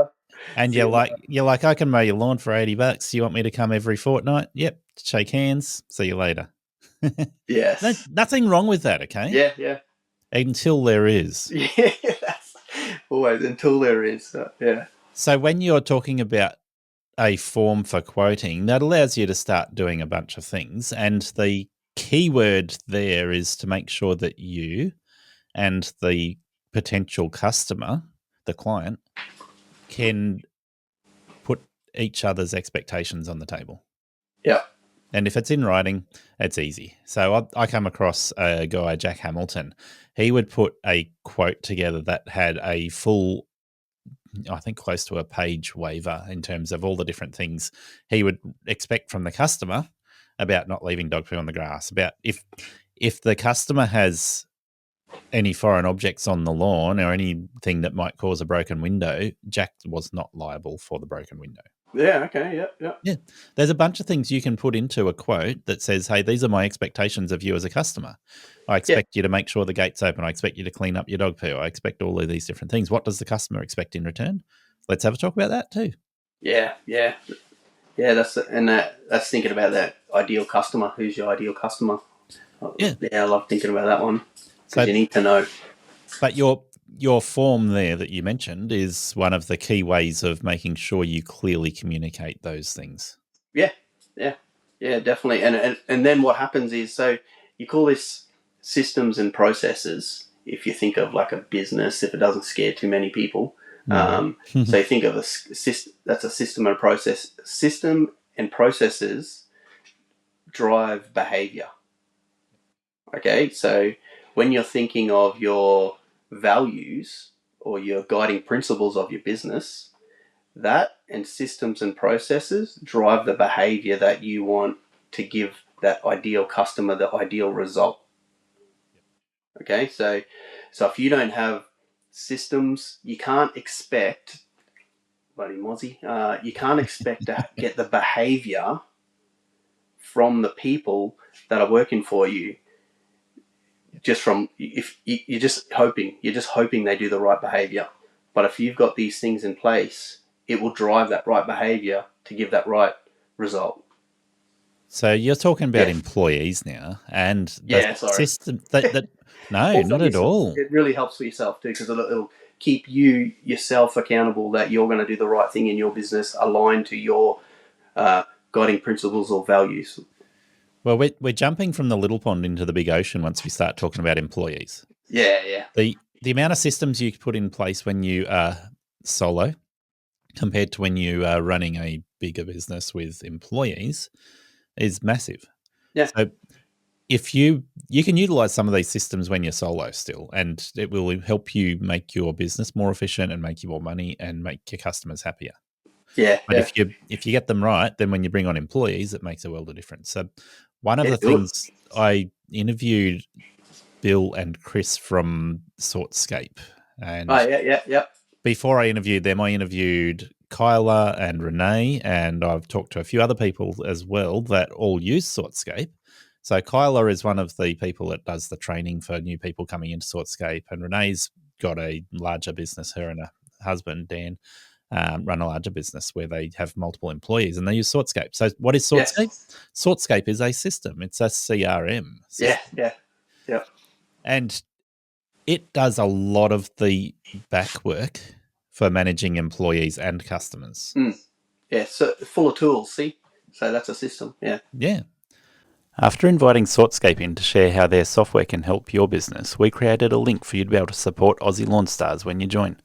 Speaker 2: And you're like, I can mow your lawn for $80. You want me to come every fortnight? Yep. Shake hands. See you later.
Speaker 5: Yes.
Speaker 2: Nothing wrong with that, okay?
Speaker 5: Yeah.
Speaker 2: Until there is.
Speaker 5: Yeah, always until there is. So, yeah.
Speaker 2: So when you're talking about a form for quoting, that allows you to start doing a bunch of things. And the key word there is to make sure that you and the potential customer, the client, can put each other's expectations on the table.
Speaker 5: Yeah.
Speaker 2: And if it's in writing, it's easy. So I come across a guy, Jack Hamilton. He would put a quote together that had a full, I think close to a page waiver in terms of all the different things he would expect from the customer about not leaving dog poo on the grass, about if the customer has any foreign objects on the lawn or anything that might cause a broken window, Jack was not liable for the broken window.
Speaker 5: Yeah. Okay. Yeah.
Speaker 2: Yeah. There's a bunch of things you can put into a quote that says, hey, these are my expectations of you as a customer. I expect you to make sure the gate's open. I expect you to clean up your dog poo. I expect all of these different things. What does the customer expect in return? Let's have a talk about that too.
Speaker 5: Yeah. That's thinking about that ideal customer. Who's your ideal customer?
Speaker 2: Yeah.
Speaker 5: I love thinking about that one
Speaker 2: So
Speaker 5: because you need to know.
Speaker 2: But your form there that you mentioned is one of the key ways of making sure you clearly communicate those things.
Speaker 5: Yeah, definitely. And then what happens is, so you call this systems and processes. If you think of like a business, if it doesn't scare too many people, so you think of that's a system and process. System and processes drive behavior. Okay, so when you're thinking of your values or your guiding principles of your business, that and systems and processes drive the behavior that you want to give that ideal customer the ideal result. Okay, so if you don't have systems, you can't expect, you can't expect to get the behavior from the people that are working for you. Just from, if you're just hoping they do the right behavior. But if you've got these things in place, it will drive that right behavior to give that right result.
Speaker 2: So you're talking about employees now, and the system that no, not at all.
Speaker 5: It really helps for yourself too, because it'll keep yourself accountable that you're going to do the right thing in your business, aligned to your guiding principles or values.
Speaker 2: Well, we're jumping from the little pond into the big ocean once we start talking about employees.
Speaker 5: Yeah.
Speaker 2: The amount of systems you put in place when you are solo compared to when you are running a bigger business with employees is massive.
Speaker 5: Yeah.
Speaker 2: So if you can utilize some of these systems when you're solo still, and it will help you make your business more efficient and make you more money and make your customers happier.
Speaker 5: Yeah.
Speaker 2: But if you get them right, then when you bring on employees, it makes a world of difference. So one of the things, I interviewed Bill and Chris from Sortscape. And before I interviewed them, I interviewed Kyla and Renee, and I've talked to a few other people as well that all use Sortscape. So Kyla is one of the people that does the training for new people coming into Sortscape, and Renee's got a larger business. Her and her husband, Dan, run a larger business where they have multiple employees and they use Sortscape. So what is Sortscape? Yes. Sortscape is a system. It's a CRM system.
Speaker 5: Yeah.
Speaker 2: And it does a lot of the back work for managing employees and customers.
Speaker 5: Yeah, so full of tools, see? So that's a system, yeah.
Speaker 2: Yeah. After inviting Sortscape in to share how their software can help your business, we created a link for you to be able to support Aussie Lawn Stars when you join.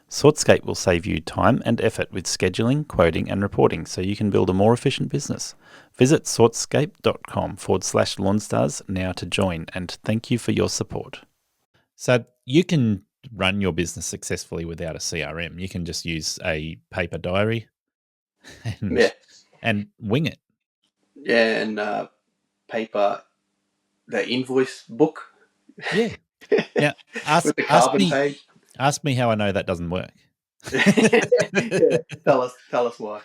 Speaker 2: Sortscape will save you time and effort with scheduling, quoting and reporting so you can build a more efficient business. Visit sortscape.com/lawnstars now to join, and thank you for your support. So you can run your business successfully without a CRM. You can just use a paper diary and wing it.
Speaker 5: Yeah, and paper, the invoice book.
Speaker 2: Yeah. Now, ask me how I know that doesn't work.
Speaker 5: Tell us why.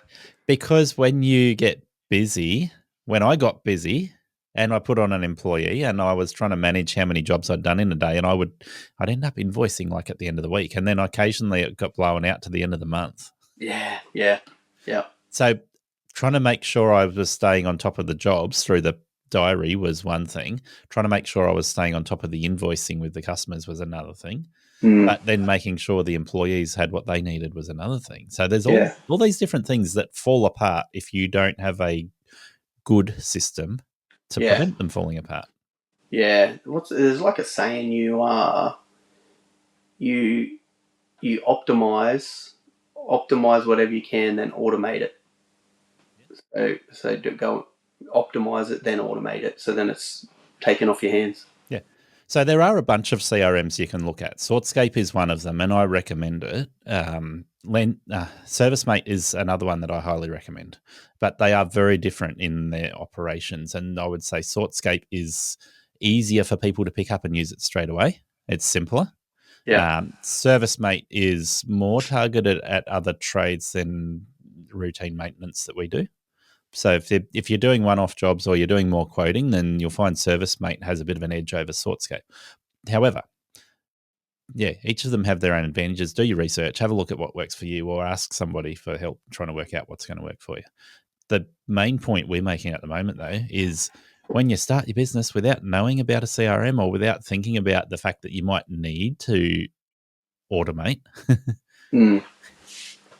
Speaker 5: Because
Speaker 2: when you get busy, when I got busy and I put on an employee and I was trying to manage how many jobs I'd done in a day, and I'd end up invoicing like at the end of the week, and then occasionally it got blown out to the end of the month.
Speaker 5: Yeah.
Speaker 2: So trying to make sure I was staying on top of the jobs through the diary was one thing. Trying to make sure I was staying on top of the invoicing with the customers was another thing. But then making sure the employees had what they needed was another thing. So there's all these different things that fall apart if you don't have a good system to prevent them falling apart.
Speaker 5: Yeah, there's like a saying: you optimize whatever you can, then automate it. So go optimize it, then automate it. So then it's taken off your hands.
Speaker 2: Yeah. So there are a bunch of CRMs you can look at. Sortscape is one of them, and I recommend it. ServiceMate is another one that I highly recommend. But they are very different in their operations, and I would say Sortscape is easier for people to pick up and use it straight away. It's simpler.
Speaker 5: Yeah.
Speaker 2: ServiceMate is more targeted at other trades than routine maintenance that we do. So if you're doing one-off jobs or you're doing more quoting, then you'll find ServiceMate has a bit of an edge over Sortscape. However, each of them have their own advantages. Do your research, have a look at what works for you, or ask somebody for help trying to work out what's going to work for you. The main point we're making at the moment, though, is when you start your business without knowing about a CRM or without thinking about the fact that you might need to automate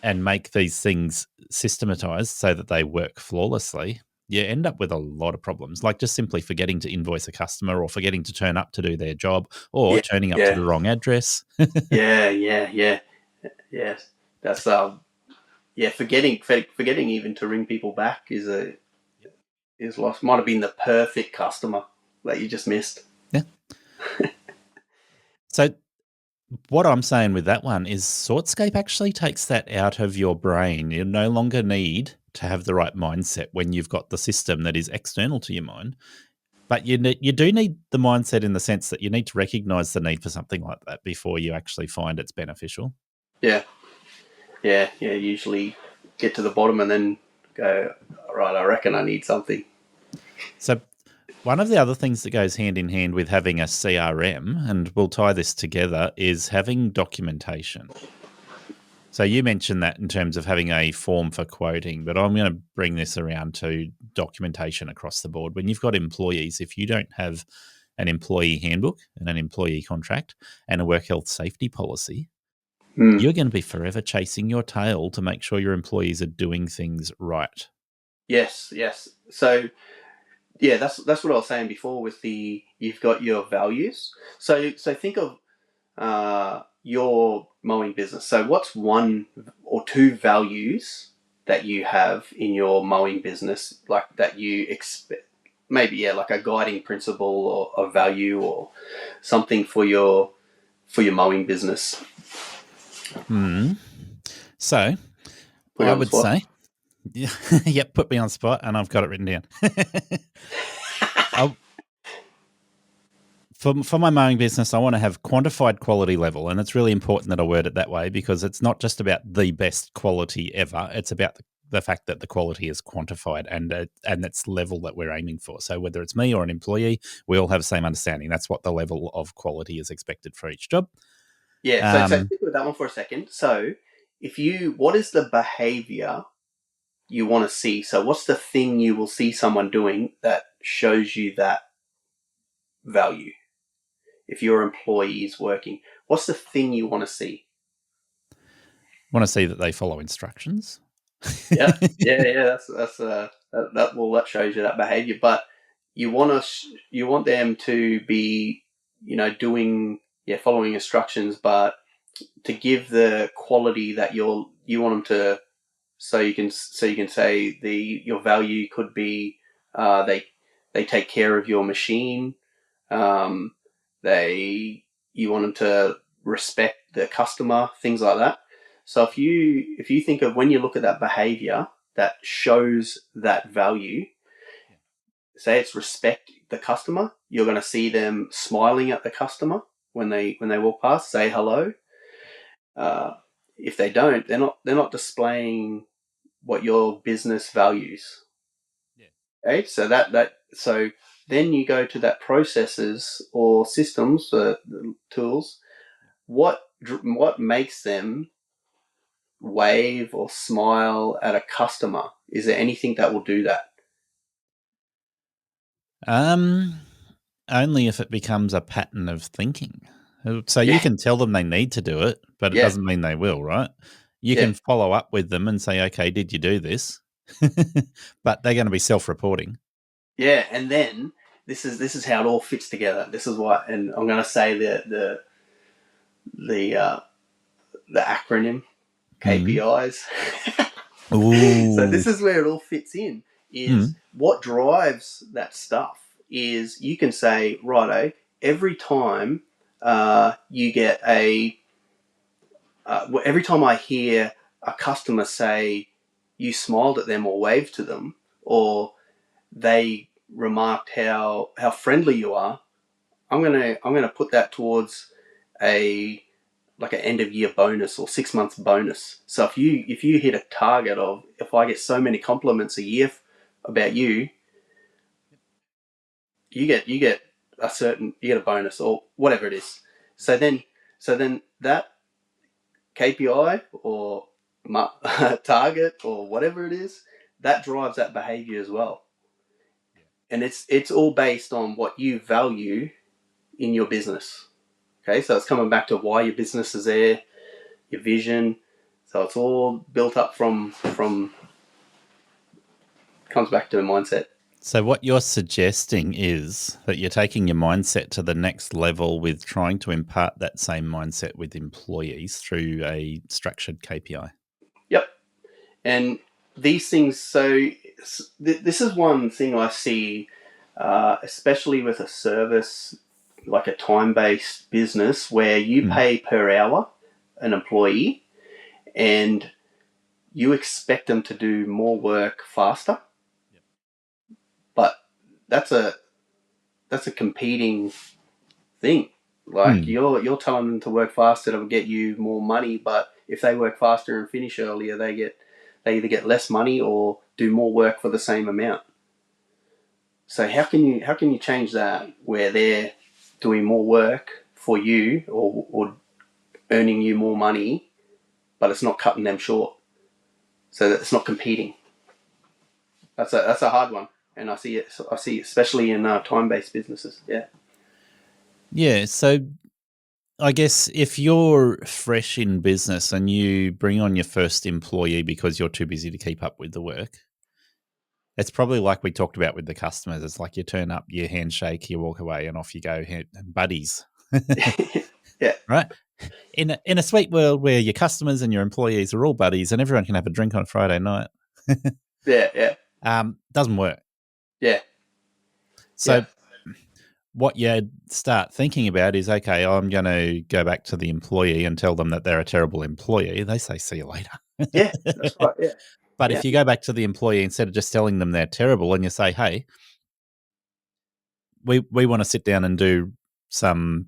Speaker 2: and make these things systematized so that they work flawlessly, you end up with a lot of problems, like just simply forgetting to invoice a customer or forgetting to turn up to do their job or turning up to the wrong address.
Speaker 5: Yeah. That's forgetting even to ring people back is lost. Might have been the perfect customer that you just missed.
Speaker 2: Yeah. So what I'm saying with that one is Sortscape actually takes that out of your brain. You no longer need to have the right mindset when you've got the system that is external to your mind. But you do need the mindset in the sense that you need to recognize the need for something like that before you actually find it's beneficial.
Speaker 5: Yeah. Usually get to the bottom and then go, right, I reckon I need something.
Speaker 2: So one of the other things that goes hand in hand with having a CRM, and we'll tie this together, is having documentation. So you mentioned that in terms of having a form for quoting, but I'm going to bring this around to documentation across the board. When you've got employees, if you don't have an employee handbook and an employee contract and a work health safety policy, you're going to be forever chasing your tail to make sure your employees are doing things right.
Speaker 5: Yes. So that's what I was saying before with you've got your values. So think of your mowing business. So what's one or two values that you have in your mowing business, like that you expect, maybe like a guiding principle or a value or something for your mowing business?
Speaker 2: So I would say, yep, put me on the spot, and I've got it written down. For my mowing business, I want to have quantified quality level, and it's really important that I word it that way because it's not just about the best quality ever. It's about the fact that the quality is quantified and it's level that we're aiming for. So whether it's me or an employee, we all have the same understanding. That's what the level of quality is expected for each job.
Speaker 5: Yeah, so stick with that one for a second. So what is the behavior you want to see? So what's the thing you will see someone doing that shows you that value? If your employee is working, what's the thing you want to see?
Speaker 2: I want to see that they follow instructions.
Speaker 5: Yeah. That shows you that behavior. But you want them to be, following instructions, but to give the quality that you want them to. So you can say your value could be they take care of your machine. You want them to respect the customer, things like that. So if you think of when you look at that behavior that shows that value, say it's respect the customer, you're going to see them smiling at the customer when they walk past, say hello. If they don't, they're not displaying what your business values. Yeah. Okay, so then you go to that processes or systems, tools. What makes them wave or smile at a customer? Is there anything that will do that?
Speaker 2: Only if it becomes a pattern of thinking. So you can tell them they need to do it, but it
Speaker 5: Yeah.
Speaker 2: doesn't mean they will, right? You
Speaker 5: Yeah.
Speaker 2: can follow up with them and say, okay, did you do this? But they're going to be self-reporting.
Speaker 5: Yeah, and then this is how it all fits together. This is what, and I'm going to say the acronym KPIs.
Speaker 2: Ooh.
Speaker 5: So this is where it all fits in. Is what drives that stuff is you can say, righto, every time you get every time I hear a customer say you smiled at them or waved to them, or they remarked how friendly you are, I'm gonna put that towards an end of year bonus or 6 months bonus. So if you hit a target of, if I get so many compliments a year about you, you get a bonus or whatever it is. So then that KPI or target or whatever it is, that drives that behavior as well. And it's all based on what you value in your business. Okay, so it's coming back to why your business is there, your vision. So it's all built up from comes back to a mindset.
Speaker 2: So what you're suggesting is that you're taking your mindset to the next level with trying to impart that same mindset with employees through a structured KPI.
Speaker 5: Yep. And these things, so this is one thing I see, especially with a service, like a time-based business where you pay per hour an employee and you expect them to do more work faster. Yep. But that's a competing thing. Like you're telling them to work faster to get you more money, but if they work faster and finish earlier, they either get less money or do more work for the same amount. So how can you change that where they're doing more work for you or earning you more money, but it's not cutting them short, so that it's not competing? That's a hard one, and I see it especially in time-based businesses.
Speaker 2: Yeah. So I guess if you're fresh in business and you bring on your first employee because you're too busy to keep up with the work, it's probably like we talked about with the customers. It's like you turn up, you handshake, you walk away, and off you go, buddies.
Speaker 5: Yeah.
Speaker 2: Right? In a sweet world where your customers and your employees are all buddies and everyone can have a drink on a Friday night.
Speaker 5: Yeah.
Speaker 2: Doesn't work.
Speaker 5: Yeah.
Speaker 2: So what you start thinking about is, okay, I'm going to go back to the employee and tell them that they're a terrible employee. They say, see you later.
Speaker 5: Yeah, that's right. Yeah.
Speaker 2: But if you go back to the employee instead of just telling them they're terrible and you say, hey, we want to sit down and do some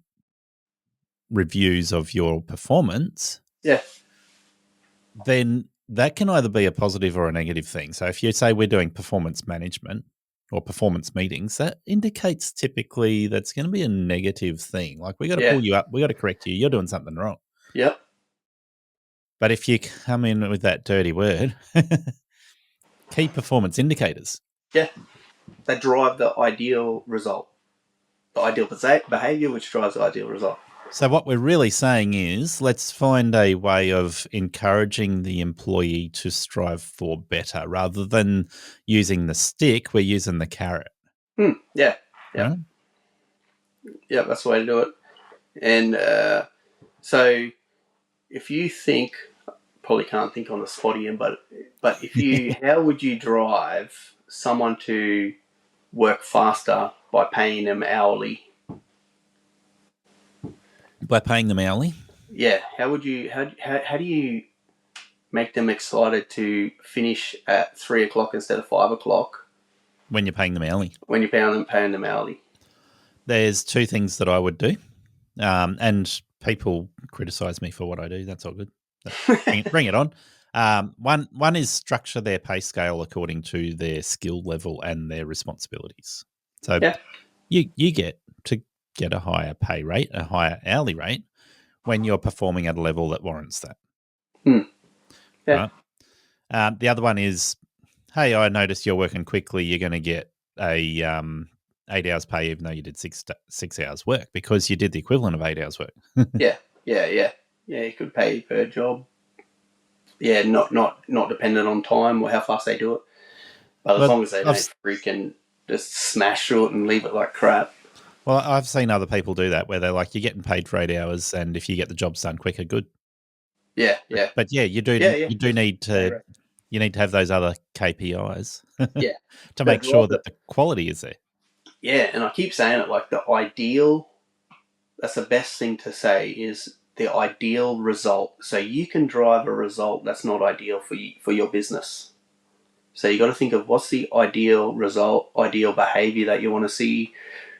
Speaker 2: reviews of your performance.
Speaker 5: Yeah.
Speaker 2: Then that can either be a positive or a negative thing. So if you say we're doing performance management or performance meetings, that indicates typically that's going to be a negative thing. Like we got to pull you up. We got to correct you. You're doing something wrong.
Speaker 5: Yep.
Speaker 2: But if you come in with that dirty word, key performance indicators.
Speaker 5: Yeah. They drive the ideal result. The ideal behavior, which drives the ideal result.
Speaker 2: So what we're really saying is let's find a way of encouraging the employee to strive for better. Rather than using the stick, we're using the carrot.
Speaker 5: Yeah.
Speaker 2: Right?
Speaker 5: Yeah, that's the way to do it. And so if you think, probably can't think on the spot here, but if you, how would you drive someone to work faster by paying them hourly?
Speaker 2: By paying them hourly?
Speaker 5: Yeah. How do you make them excited to finish at 3 o'clock instead of 5 o'clock?
Speaker 2: When you're paying them hourly.
Speaker 5: When you're paying them hourly.
Speaker 2: There's two things that I would do. And people criticize me for what I do. That's all good. Bring it on. One is structure their pay scale according to their skill level and their responsibilities. So you get to get a higher pay rate, a higher hourly rate when you're performing at a level that warrants that.
Speaker 5: Yeah.
Speaker 2: Right? The other one is, hey, I noticed you're working quickly. You're going to get a 8 hours pay even though you did 6 hours work because you did the equivalent of 8 hours work.
Speaker 5: Yeah. You could pay per job. Yeah, not dependent on time or how fast they do it. But as long as they don't freaking just smash through it and leave it like crap.
Speaker 2: Well, I've seen other people do that where they're like, you're getting paid for 8 hours, and if you get the jobs done quicker, good.
Speaker 5: Yeah.
Speaker 2: But yeah, you do you do need to you need to have those other KPIs
Speaker 5: Yeah.
Speaker 2: to make sure that the quality is there.
Speaker 5: Yeah, and I keep saying it, like the ideal, that's the best thing to say, is the ideal result. So you can drive a result that's not ideal for your business. So you got to think of what's the ideal result, ideal behavior that you want to see.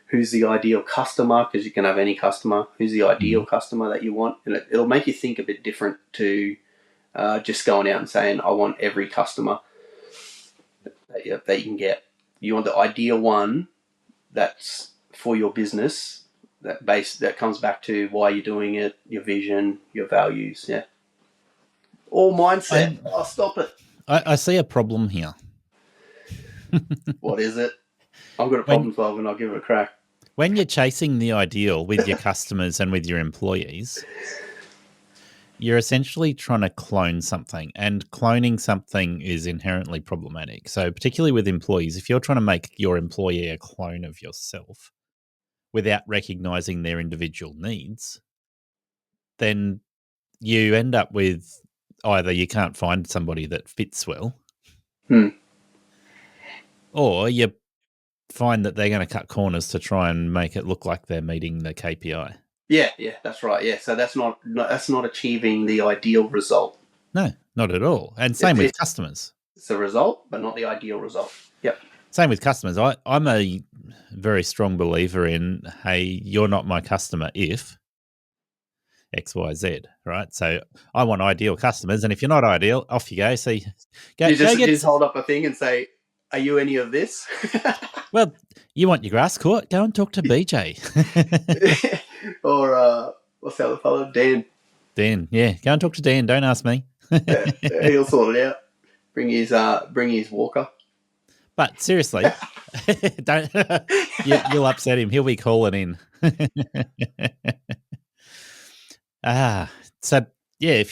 Speaker 5: Who's the ideal customer? Because you can have any customer. Who's the ideal customer that you want? And it'll make you think a bit different to just going out and saying, I want every customer that you can get. You want the ideal one that's for your business, that comes back to why you're doing it, your vision, your values. Yeah. All mindset. I'll stop it.
Speaker 2: I see a problem here.
Speaker 5: What is it? I'm good at problem solving. I'll give it a crack.
Speaker 2: When you're chasing the ideal with your customers and with your employees, you're essentially trying to clone something, and cloning something is inherently problematic. So particularly with employees, if you're trying to make your employee a clone of yourself without recognizing their individual needs, then you end up with either you can't find somebody that fits well, or you find that they're going to cut corners to try and make it look like they're meeting the KPI.
Speaker 5: Yeah, that's right. Yeah, so that's not achieving the ideal result.
Speaker 2: No, not at all. And same with customers.
Speaker 5: It's a result, but not the ideal result. Yep.
Speaker 2: Same with customers. I'm a very strong believer in, hey, you're not my customer if X, Y, Z, right? So I want ideal customers, and if you're not ideal, off you go. So you just
Speaker 5: hold up a thing and say, are you any of this?
Speaker 2: Well, you want your grass cut? Go and talk to BJ.
Speaker 5: Or what's the other fellow? Dan.
Speaker 2: Dan, yeah. Go and talk to Dan. Don't ask me.
Speaker 5: Yeah, he'll sort it out. Bring his walker.
Speaker 2: But seriously, don't you'll upset him. He'll be calling in. So yeah,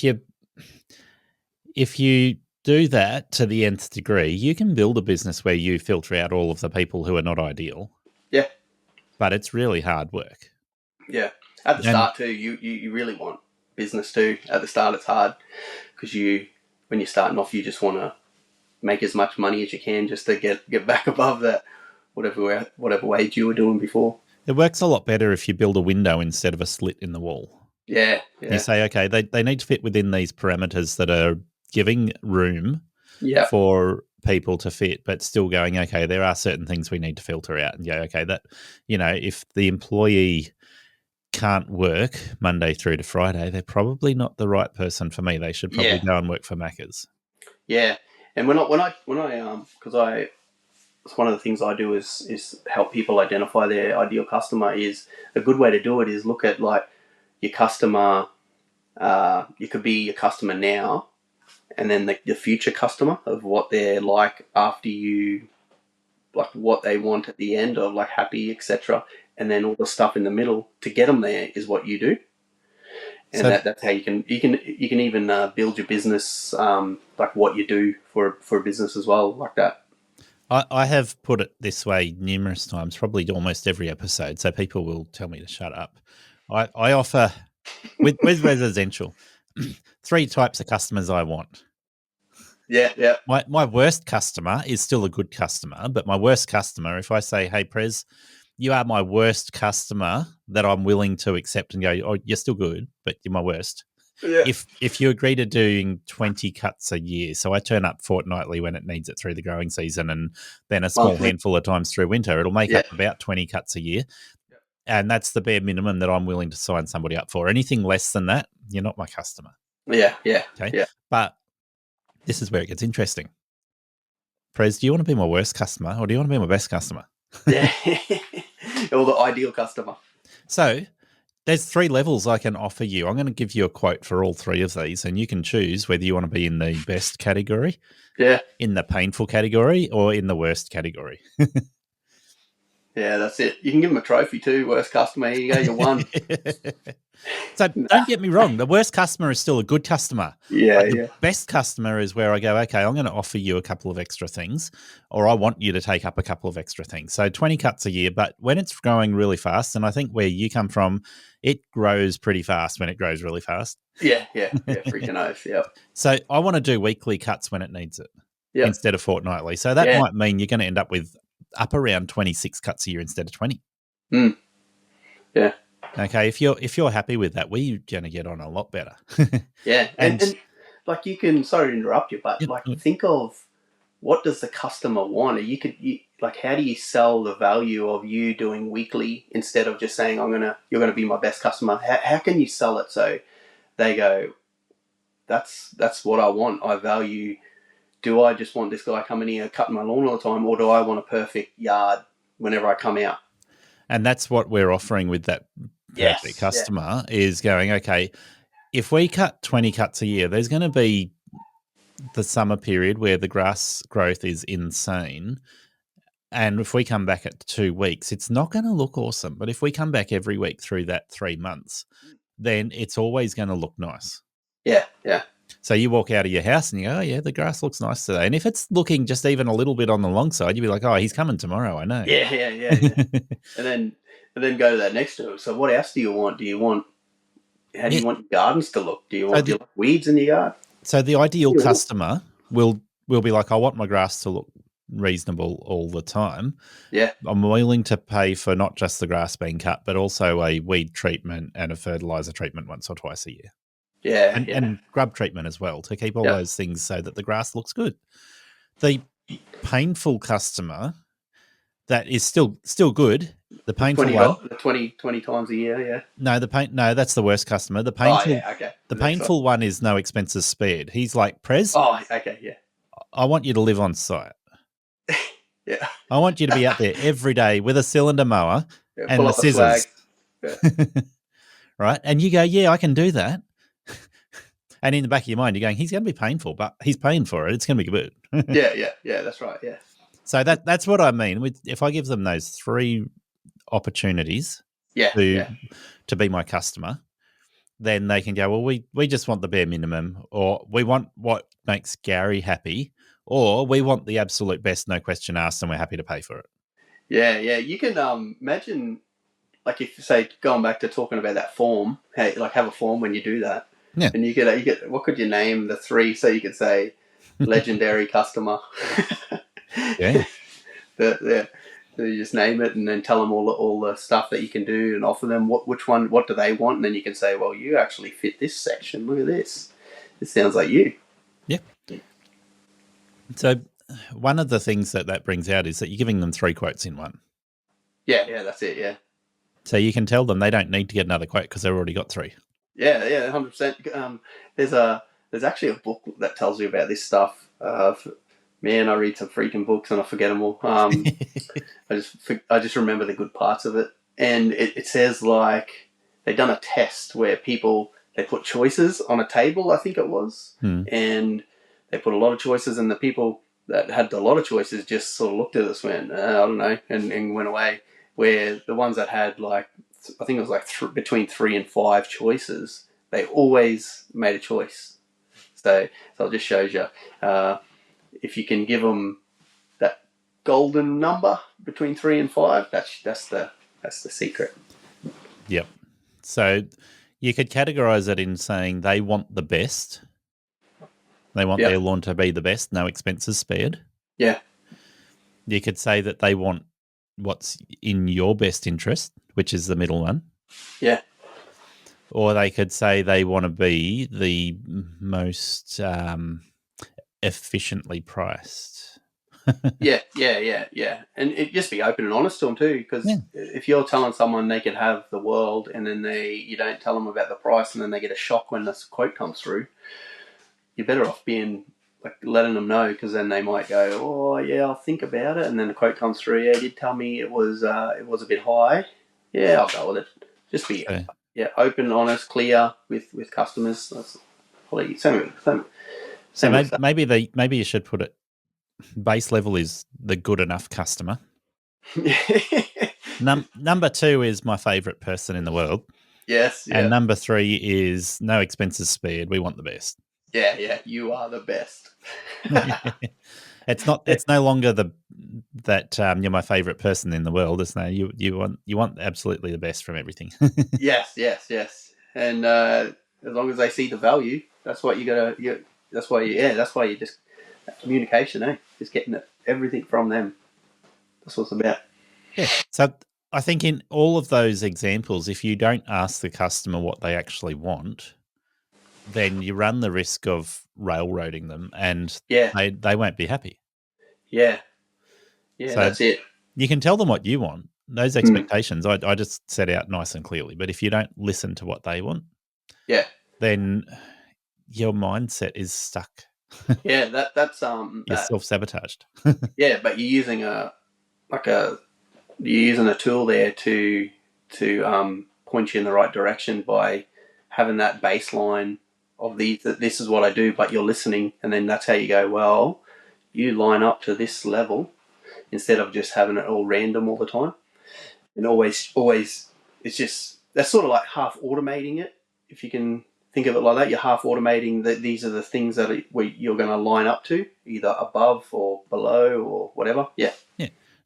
Speaker 2: if you do that to the nth degree, you can build a business where you filter out all of the people who are not ideal.
Speaker 5: Yeah.
Speaker 2: But it's really hard work.
Speaker 5: Yeah. At the start too, you really want business too. At the start it's hard because when you're starting off, you just want to make as much money as you can just to get back above that whatever wage you were doing before.
Speaker 2: It works a lot better if you build a window instead of a slit in the wall.
Speaker 5: Yeah.
Speaker 2: You say, okay, they need to fit within these parameters that are giving room for people to fit, but still going, okay, there are certain things we need to filter out and go, okay, that, if the employee can't work Monday through to Friday, they're probably not the right person for me. They should probably go and work for Macca's. Yeah.
Speaker 5: And when I because it's one of the things I do is help people identify their ideal customer. Is a good way to do it is look at like your customer. You could be your customer now, and then the future customer of what they're like after you, like what they want at the end of like happy, etc. And then all the stuff in the middle to get them there is what you do. And so that's how you can even build your business, like what you do for a business as well, like that.
Speaker 2: I have put it this way numerous times, probably almost every episode, so people will tell me to shut up. I offer, with residential, 3 types of customers I want.
Speaker 5: Yeah.
Speaker 2: My worst customer is still a good customer, but my worst customer, if I say, hey, Prez, you are my worst customer that I'm willing to accept and go, oh, you're still good, but you're my worst. Yeah. If you agree to doing 20 cuts a year, so I turn up fortnightly when it needs it through the growing season and then a small handful of times through winter, it'll make up about 20 cuts a year. Yeah. And that's the bare minimum that I'm willing to sign somebody up for. Anything less than that, you're not my customer.
Speaker 5: Yeah.
Speaker 2: Okay. Yeah. But this is where it gets interesting. Prez, do you want to be my worst customer or do you want to be my best customer?
Speaker 5: Yeah. Or the ideal customer.
Speaker 2: So there's 3 levels I can offer you. I'm going to give you a quote for all 3 of these, and you can choose whether you want to be in the best category,
Speaker 5: in
Speaker 2: the painful category, or in the worst category.
Speaker 5: Yeah, that's it. You can give them a trophy too. Worst customer. Here you go. You won.
Speaker 2: So don't get me wrong. The worst customer is still a good customer.
Speaker 5: Yeah,
Speaker 2: But the
Speaker 5: yeah.
Speaker 2: best customer is where I go, okay, I'm going to offer you a couple of extra things, or I want you to take up a couple of extra things. So 20 cuts a year, but when it's growing really fast, and I think where you come from, it grows pretty fast when it grows really fast.
Speaker 5: Yeah, freaking oath. Yeah.
Speaker 2: So I want to do weekly cuts when it needs it
Speaker 5: Yeah.
Speaker 2: instead of fortnightly. So that
Speaker 5: Yeah.
Speaker 2: might mean you're going to end up with up around 26 cuts a year instead of 20.
Speaker 5: Mm. Yeah.
Speaker 2: Okay, if you're happy with that, we're going to get on a lot better.
Speaker 5: Yeah.
Speaker 2: And-
Speaker 5: And like you can, sorry to interrupt you, but
Speaker 2: Yep.
Speaker 5: like think of what does the customer want? Like how do you sell the value of you doing weekly instead of just saying you're gonna be my best customer? How can you sell it so they go, that's what I want. I value. Do I just want this guy coming here cutting my lawn all the time, or do I want a perfect yard whenever I come out?
Speaker 2: And that's what we're offering with that
Speaker 5: Yes,
Speaker 2: perfect
Speaker 5: yeah.
Speaker 2: customer is going, okay, if we cut 20 cuts a year, there's going to be the summer period where the grass growth is insane. And if we come back at 2 weeks, it's not going to look awesome. But if we come back every week through that 3 months, then it's always going to look nice.
Speaker 5: Yeah, yeah.
Speaker 2: So you walk out of your house and you go, oh, yeah, the grass looks nice today. And if it's looking just even a little bit on the long side, you'd be like, oh, he's coming tomorrow, I know.
Speaker 5: Yeah. and then go to that next to it. So what else do you want? How do you want your gardens to look? Do you want weeds in your yard?
Speaker 2: So the ideal
Speaker 5: Yeah.
Speaker 2: customer will be like, I want my grass to look reasonable all the time.
Speaker 5: Yeah.
Speaker 2: I'm willing to pay for not just the grass being cut, but also a weed treatment and a fertilizer treatment once or twice a year.
Speaker 5: Yeah.
Speaker 2: And grub treatment as well to keep all
Speaker 5: Yeah.
Speaker 2: those things so that the grass looks good. The painful customer that is still good. The painful one.
Speaker 5: 20 times a year, yeah.
Speaker 2: No, that's the worst customer. The painful
Speaker 5: Okay.
Speaker 2: the painful one is no expenses spared. He's like, Prez,
Speaker 5: Oh, okay, yeah.
Speaker 2: I want you to live on site.
Speaker 5: Yeah.
Speaker 2: I want you to be out there every day with a cylinder mower
Speaker 5: Yeah,
Speaker 2: and
Speaker 5: pull
Speaker 2: the
Speaker 5: up the flag.
Speaker 2: scissors. Right? And you go, yeah, I can do that. And in the back of your mind, you're going, he's going to be painful, but he's paying for it. It's going to be good.
Speaker 5: Yeah, that's right, yeah.
Speaker 2: So that's what I mean. If I give them those 3 opportunities
Speaker 5: Yeah,
Speaker 2: to be my customer, then they can go, well, we just want the bare minimum, or we want what makes Gary happy, or we want the absolute best, no question asked, and we're happy to pay for it.
Speaker 5: Yeah. You can imagine, like if, say, going back to talking about that form, like have a form when you do that.
Speaker 2: Yeah.
Speaker 5: And you get what could you name the 3? So you could say legendary customer.
Speaker 2: Yeah.
Speaker 5: So you just name it and then tell them all the stuff that you can do and offer them what do they want, and then you can say, well, you actually fit this section. Look at this. This sounds like you.
Speaker 2: Yeah. So one of the things that brings out is that you're giving them 3 quotes in one.
Speaker 5: Yeah, that's it. Yeah.
Speaker 2: So you can tell them they don't need to get another quote because they've already got 3.
Speaker 5: Yeah, 100%. There's actually a book that tells you about this stuff. Man, I read some freaking books and I forget them all. I just remember the good parts of it. And it says like they've done a test where they put choices on a table, I think it was, and they put a lot of choices, and the people that had a lot of choices just sort of looked at us, went, I don't know, and went away. Where the ones that had like, I think it was like between 3 and 5 choices, they always made a choice. So it just shows you if you can give them that golden number between 3 and 5, that's the secret.
Speaker 2: Yep. So you could categorize it in saying they want the best. They want their lawn to be the best, no expenses spared.
Speaker 5: Yeah.
Speaker 2: You could say that they want what's in your best interest, which is the middle one.
Speaker 5: Yeah.
Speaker 2: Or they could say they want to be the most efficiently priced.
Speaker 5: Yeah. And it just be open and honest to them too, because if you're telling someone they could have the world and then you don't tell them about the price and then they get a shock when this quote comes through, you're better off being like letting them know, because then they might go, oh yeah, I'll think about it, and then the quote comes through. Yeah, you did tell me it was a bit high. Yeah, I'll go with it. Just be open, honest, clear with customers. That's probably same.
Speaker 2: So maybe you should put it. Base level is the good enough customer. Number 2 is my favorite person in the world.
Speaker 5: Yes. Yeah.
Speaker 2: And number 3 is no expenses spared. We want the best.
Speaker 5: Yeah. Yeah. You are the best.
Speaker 2: It's no longer that you're my favorite person in the world. It's now you want absolutely the best from everything.
Speaker 5: Yes. And as long as they see the value, that's what you gotta. That's why you just communication, just getting everything from them. That's what it's about.
Speaker 2: Yeah. So I think in all of those examples, if you don't ask the customer what they actually want, then you run the risk of railroading them, and they won't be happy.
Speaker 5: Yeah.
Speaker 2: So
Speaker 5: that's it.
Speaker 2: You can tell them what you want. Those expectations, I just set out nice and clearly. But if you don't listen to what they want, then your mindset is stuck.
Speaker 5: Yeah, that's
Speaker 2: You're self-sabotaged.
Speaker 5: Yeah, but you're using a tool there to point you in the right direction by having that baseline of that this is what I do, but you're listening, and then that's how you go, well, you line up to this level instead of just having it all random all the time. And always it's just, that's sort of like half automating it. If you can think of it like that, you're half automating that these are the things that you're going to line up to, either above or below or whatever. Yeah.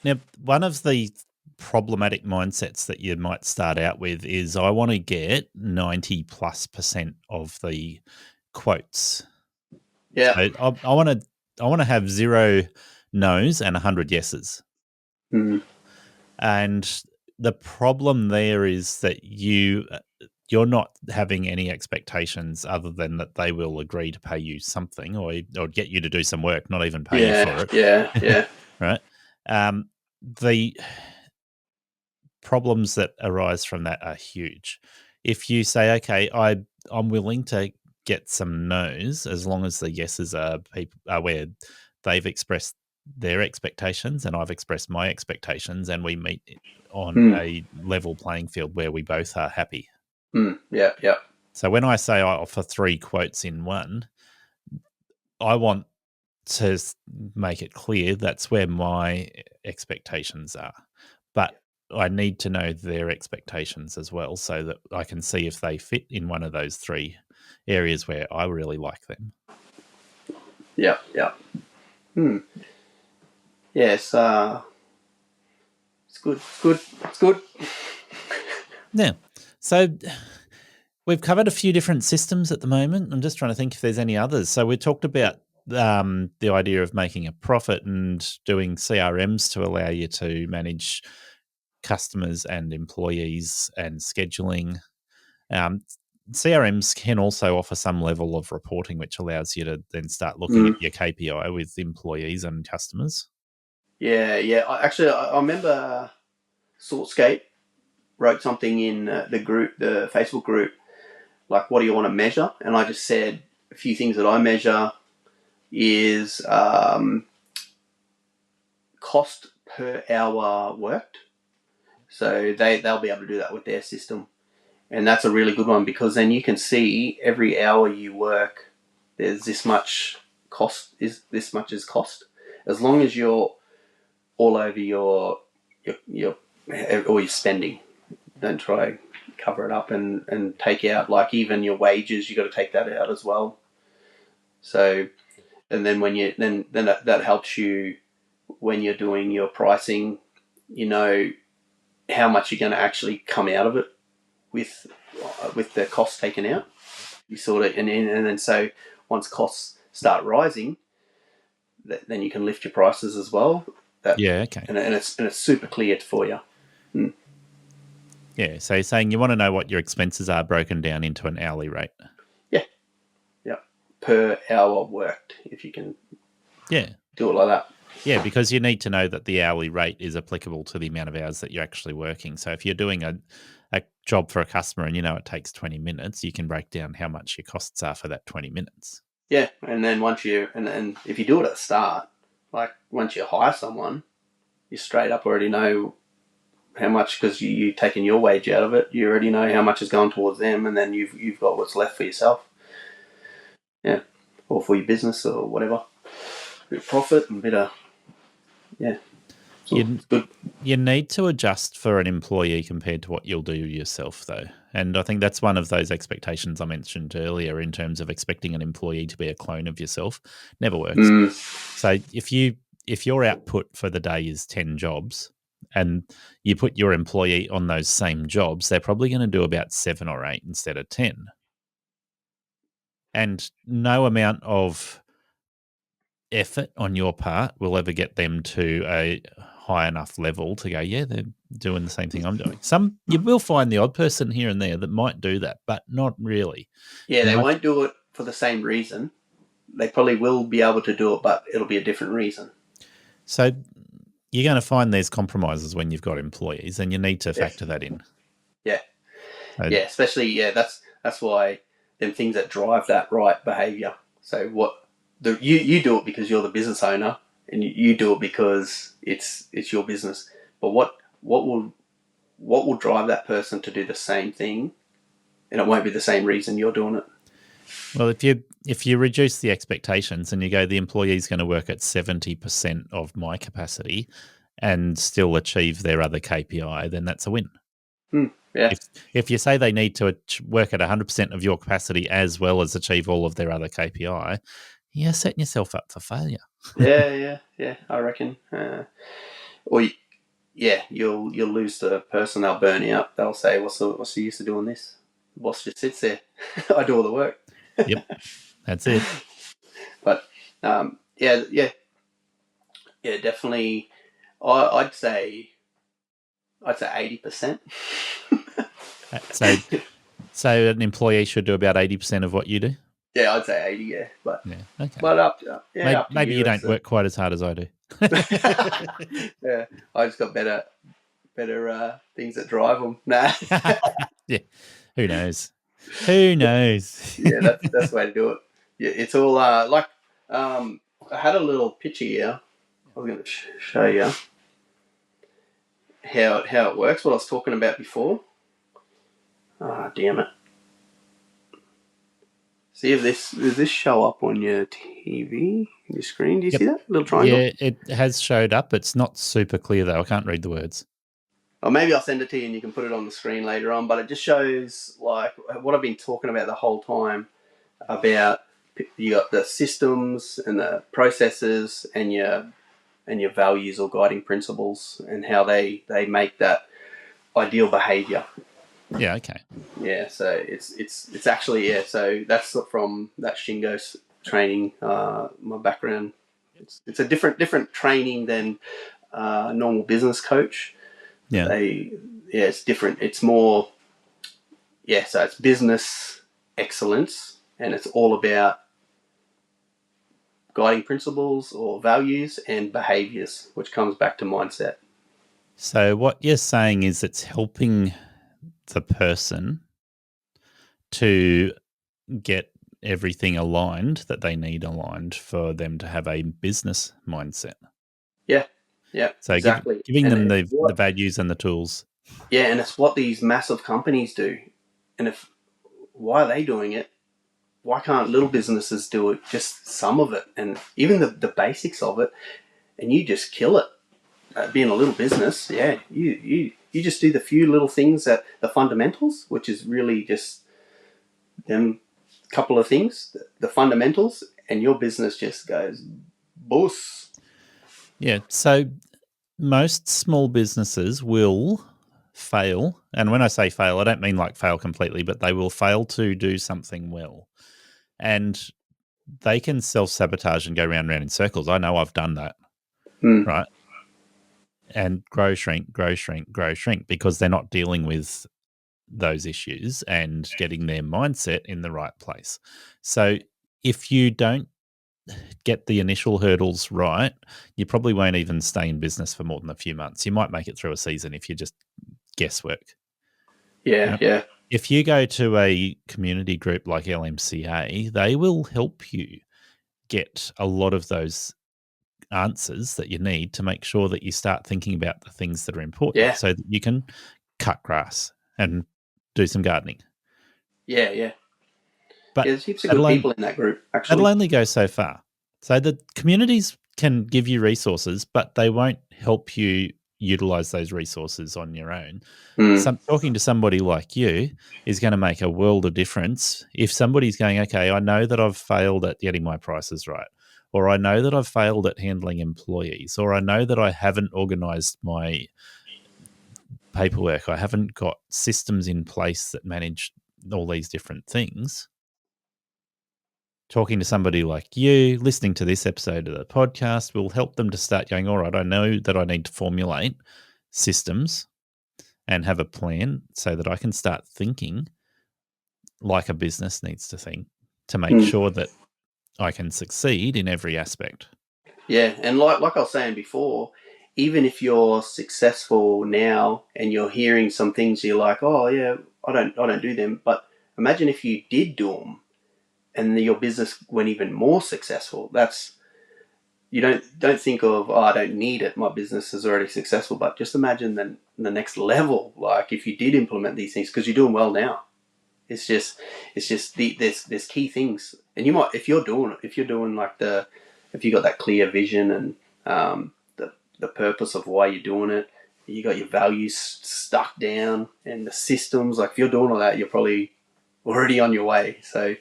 Speaker 2: Now, one of the problematic mindsets that you might start out with is I want to get 90+% of the quotes.
Speaker 5: Yeah.
Speaker 2: So I want to have 0 no's and 100 yeses.
Speaker 5: Mm.
Speaker 2: And the problem there is that you're not having any expectations other than that they will agree to pay you something or get you to do some work, not even pay you for it.
Speaker 5: Yeah.
Speaker 2: Right. The problems that arise from that are huge. If you say, okay, I'm willing to get some no's as long as the yeses are where they've expressed their expectations and I've expressed my expectations, and we meet on a level playing field where we both are happy.
Speaker 5: Yeah.
Speaker 2: So when I say I offer 3 quotes in one, I want to make it clear that's where my expectations are. But I need to know their expectations as well so that I can see if they fit in one of those 3 areas where I really like them.
Speaker 5: Yeah. Yes. It's good.
Speaker 2: Yeah. So we've covered a few different systems at the moment. I'm just trying to think if there's any others. So we talked about the idea of making a profit and doing CRMs to allow you to manage customers and employees and scheduling. CRMs can also offer some level of reporting, which allows you to then start looking at your KPI with employees and customers.
Speaker 5: Yeah. I remember Sortscape wrote something in the Facebook group, like, what do you want to measure? And I just said a few things that I measure is cost per hour worked. So they'll be able to do that with their system. And that's a really good one, because then you can see every hour you work, there's this much cost, this much is cost. As long as you're all over your spending, don't try cover it up and take out, like, even your wages, you got to take that out as well. So, and then when you then that helps you when you're doing your pricing, you know how much you're going to actually come out of it with the costs taken out. You sort of and then so once costs start rising, then you can lift your prices as well.
Speaker 2: Okay.
Speaker 5: And it's super clear for you.
Speaker 2: Yeah, so you're saying you want to know what your expenses are broken down into an hourly rate.
Speaker 5: Yeah, per hour worked, if you can do it like that.
Speaker 2: Yeah, because you need to know that the hourly rate is applicable to the amount of hours that you're actually working. So if you're doing a job for a customer and you know it takes 20 minutes, you can break down how much your costs are for that 20 minutes.
Speaker 5: Yeah, and then once and if you do it at the start, like once you hire someone, you straight up already know how much, because you've taken your wage out of it. You already know how much is going towards them, and then you've got what's left for yourself. Yeah, or for your business or whatever. A bit of profit and a bit of It's good.
Speaker 2: You need to adjust for an employee compared to what you'll do yourself, though. And I think that's one of those expectations I mentioned earlier in terms of expecting an employee to be a clone of yourself. Never works. So if your output for the day is 10 jobs and you put your employee on those same jobs, they're probably going to do about 7 or 8 instead of 10. And no amount of effort on your part will ever get them to a high enough level to go, yeah, they're doing the same thing I'm doing. You will find the odd person here and there that might do that, but not really.
Speaker 5: Yeah, they won't do it for the same reason. They probably will be able to do it, but it'll be a different reason.
Speaker 2: So you're going to find there's compromises when you've got employees, and you need to factor that in.
Speaker 5: Yeah. Especially, that's why them things that drive that right behaviour. So you do it because you're the business owner, and you do it because it's your business. But what will drive that person to do the same thing, and it won't be the same reason you're doing it.
Speaker 2: Well, if you reduce the expectations and you go, the employee's going to work at 70% of my capacity and still achieve their other KPI, then that's a win.
Speaker 5: Yeah.
Speaker 2: If you say they need to work at 100% of your capacity as well as achieve all of their other KPI, you're setting yourself up for failure.
Speaker 5: Yeah, I reckon. You'll lose the person. They'll burn out. They'll say, "What's the use of doing this? The boss just sits there. I do all the work."
Speaker 2: Yep, that's it.
Speaker 5: But definitely. I'd say 80%.
Speaker 2: So an employee should do about 80% of what you do.
Speaker 5: Yeah, I'd say 80. Yeah, but
Speaker 2: okay.
Speaker 5: But up to
Speaker 2: maybe you don't work quite as hard as I do.
Speaker 5: Yeah, I just got better things that drive them. Nah.
Speaker 2: Yeah, who knows? Who knows?
Speaker 5: Yeah, that's the way to do it. Yeah, it's all I had a little picture here. I was going to show you how it works. What I was talking about before. Ah, damn it. See if does this show up on your TV, your screen? Do you see that little triangle?
Speaker 2: Yeah, it has showed up. It's not super clear though. I can't read the words.
Speaker 5: Or maybe I'll send it to you and you can put it on the screen later on. But it just shows like what I've been talking about the whole time about you got the systems and the processes and your values or guiding principles and how they make that ideal behavior.
Speaker 2: Yeah. Okay.
Speaker 5: Yeah. So it's actually So that's from that Shingo training. My background. It's a different training than a normal business coach.
Speaker 2: Yeah.
Speaker 5: It's different. It's more. Yeah. So it's business excellence, and it's all about guiding principles or values and behaviors, which comes back to mindset.
Speaker 2: So what you're saying is it's helping the person to get everything aligned that they need aligned for them to have a business mindset.
Speaker 5: Yeah. Yeah.
Speaker 2: So
Speaker 5: exactly.
Speaker 2: giving them the values and the tools.
Speaker 5: Yeah, and it's what these massive companies do. And why are they doing it? Why can't little businesses do it? Just some of it, and even the basics of it, and you just kill it. Being a little business, you just do the few little things that the fundamentals, which is really just them couple of things, the fundamentals, and your business just goes boos.
Speaker 2: Yeah, so most small businesses will fail, and when I say fail, I don't mean like fail completely, but they will fail to do something well. And they can self-sabotage and go round in circles. I know I've done that, right? And grow, shrink, because they're not dealing with those issues and getting their mindset in the right place. So if you don't get the initial hurdles right, you probably won't even stay in business for more than a few months. You might make it through a season if you just guesswork.
Speaker 5: Yeah.
Speaker 2: If you go to a community group like LMCA, they will help you get a lot of those answers that you need to make sure that you start thinking about the things that are important so that you can cut grass and do some gardening.
Speaker 5: Yeah.
Speaker 2: But
Speaker 5: there's heaps of good people in that group, actually.
Speaker 2: It'll only go so far. So the communities can give you resources, but they won't help you utilize those resources on your own. Talking to somebody like you is going to make a world of difference. If somebody's going, okay, I know that I've failed at getting my prices right, or I know that I've failed at handling employees, or I know that I haven't organized my paperwork, I haven't got systems in place that manage all these different things. Talking to somebody like you, listening to this episode of the podcast will help them to start going, all right, I know that I need to formulate systems and have a plan so that I can start thinking like a business needs to think to make sure that I can succeed in every aspect.
Speaker 5: Yeah, and like I was saying before, even if you're successful now and you're hearing some things you're like, oh yeah, I don't do them, but imagine if you did do them and your business went even more successful. That's, you don't think of, oh, I don't need it, my business is already successful, but just imagine the next level, like if you did implement these things, because you're doing well now. It's just there's key things, and you might, if you got that clear vision and the purpose of why you're doing it, you got your values stuck down and the systems, like if you're doing all that, you're probably already on your way. So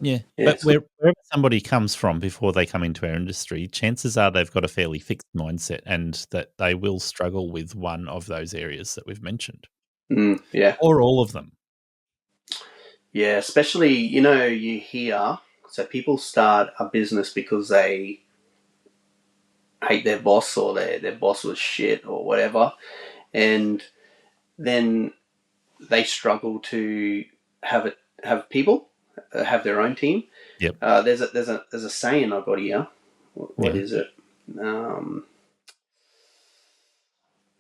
Speaker 2: yeah, but wherever somebody comes from before they come into our industry, chances are they've got a fairly fixed mindset and that they will struggle with one of those areas that we've mentioned.
Speaker 5: Yeah.
Speaker 2: Or all of them.
Speaker 5: Yeah, especially, you hear, so people start a business because they hate their boss or their boss was shit or whatever, and then they struggle to have people have their own team.
Speaker 2: Yep.
Speaker 5: There's a saying I've got here. What is it?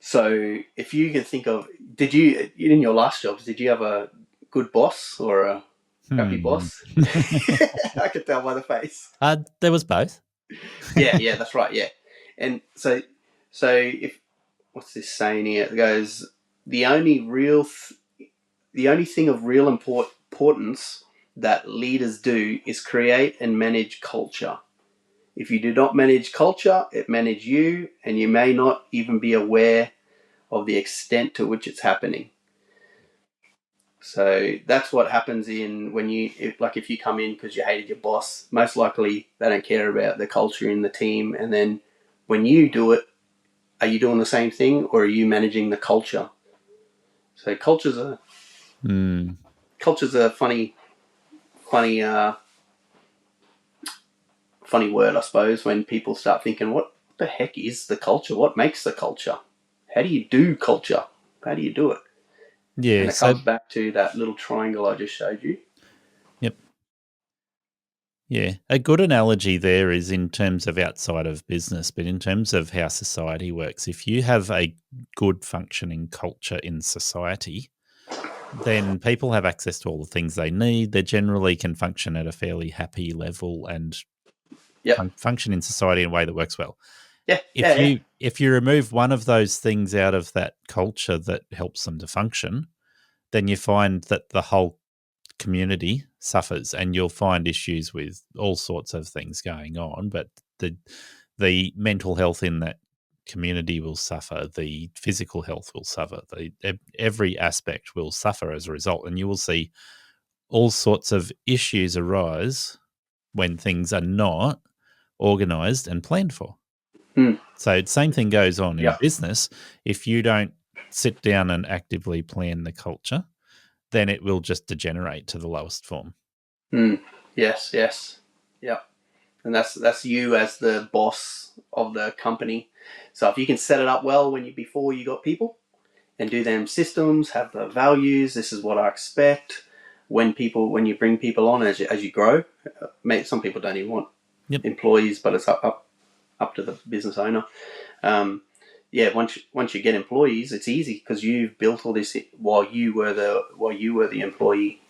Speaker 5: So if you can think of, in your last jobs, did you have a good boss or a crappy boss? I could tell by the face.
Speaker 2: There was both.
Speaker 5: Yeah, that's right. Yeah, and so if, what's this saying here? It goes, the only thing of real importance that leaders do is create and manage culture. If you do not manage culture, it manages you, and you may not even be aware of the extent to which it's happening. So that's what happens if you come in because you hated your boss, most likely they don't care about the culture in the team. And then when you do it, are you doing the same thing or are you managing the culture? So culture's a funny word, I suppose, when people start thinking, what the heck is the culture? What makes the culture? How do you do culture? How do you do it?
Speaker 2: Yeah,
Speaker 5: and it comes back to that little triangle I just showed you.
Speaker 2: Yep. Yeah, a good analogy there is in terms of outside of business, but in terms of how society works. If you have a good functioning culture in society, then people have access to all the things they need. They generally can function at a fairly happy level and function in society in a way that works well.
Speaker 5: Yeah.
Speaker 2: If you remove one of those things out of that culture that helps them to function, then you find that the whole community suffers, and you'll find issues with all sorts of things going on. But the mental health in that community will suffer. The physical health will suffer. Every aspect will suffer as a result, and you will see all sorts of issues arise when things are not organized and planned for. So the same thing goes on in business. If you don't sit down and actively plan the culture, then it will just degenerate to the lowest form.
Speaker 5: Yes. Yeah. And that's you as the boss of the company. So if you can set it up well before you got people and do them systems, have the values, this is what I expect. When you bring people on as you grow, some people don't even want employees, but it's up to the business owner. Once you get employees, it's easy because you've built all this while you were the employee.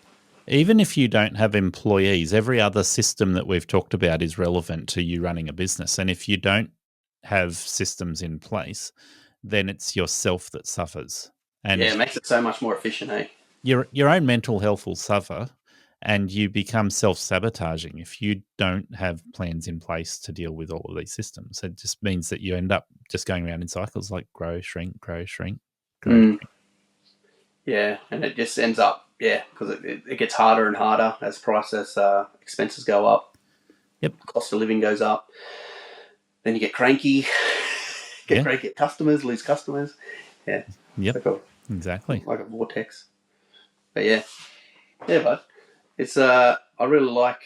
Speaker 2: Even if you don't have employees, every other system that we've talked about is relevant to you running a business. And if you don't have systems in place, then it's yourself that suffers. And
Speaker 5: it makes it so much more efficient, eh?
Speaker 2: Your own mental health will suffer, and you become self-sabotaging if you don't have plans in place to deal with all of these systems. It just means that you end up just going around in cycles like grow, shrink, grow, shrink, grow, shrink.
Speaker 5: Yeah, and it just ends up, because it gets harder and harder as expenses go up.
Speaker 2: Yep.
Speaker 5: Cost of living goes up. Then you get cranky, cranky at customers, lose customers. Yeah.
Speaker 2: Yep. Exactly.
Speaker 5: Like a vortex. But bud. It's I really like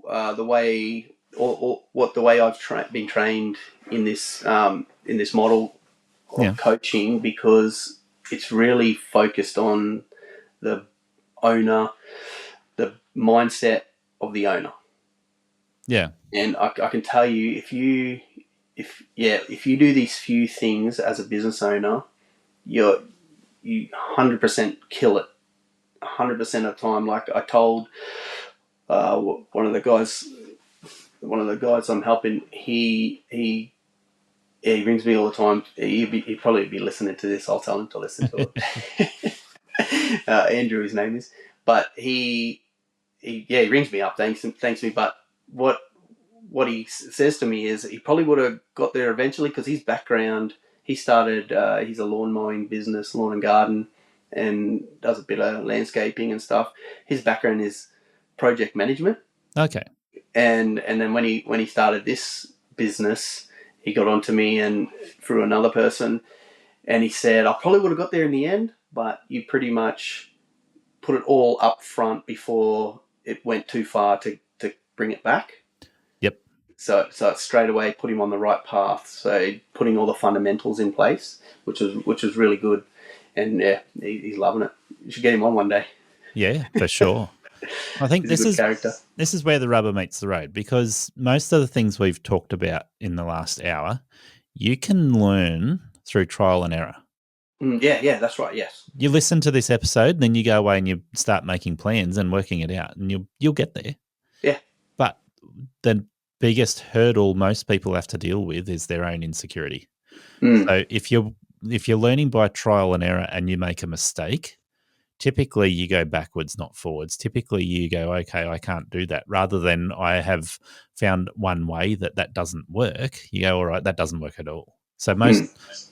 Speaker 5: the way the way I've been trained in this model of coaching, because it's really focused on the owner, the mindset of the owner.
Speaker 2: Yeah.
Speaker 5: And I can tell you, if you do these few things as a business owner, you 100% kill it. 100% of the time. Like I told one of the guys I'm helping, he rings me all the time. He'd probably be listening to this. I'll tell him to listen to it. Andrew, his name is. But he rings me up, thanks me. But what he says to me is he probably would have got there eventually, because his background, he started, he's a lawn mowing business, lawn and garden, and does a bit of landscaping and stuff. His background is project management.
Speaker 2: Okay.
Speaker 5: And then when he started this business, he got onto me and through another person, and he said, I probably would have got there in the end, but you pretty much put it all up front before it went too far to bring it back.
Speaker 2: Yep.
Speaker 5: So it straight away put him on the right path. So putting all the fundamentals in place, which was really good. And he's loving it. You should get him on one day.
Speaker 2: Yeah, for sure. I think this is where the rubber meets the road, because most of the things we've talked about in the last hour, you can learn through trial and error.
Speaker 5: Yeah, that's right. Yes.
Speaker 2: You listen to this episode, then you go away and you start making plans and working it out, and you'll get there.
Speaker 5: Yeah.
Speaker 2: But the biggest hurdle most people have to deal with is their own insecurity. So if you're learning by trial and error and you make a mistake, typically you go backwards, not forwards. Typically you go, okay, I can't do that. Rather than I have found one way that doesn't work, you go, all right, that doesn't work at all. So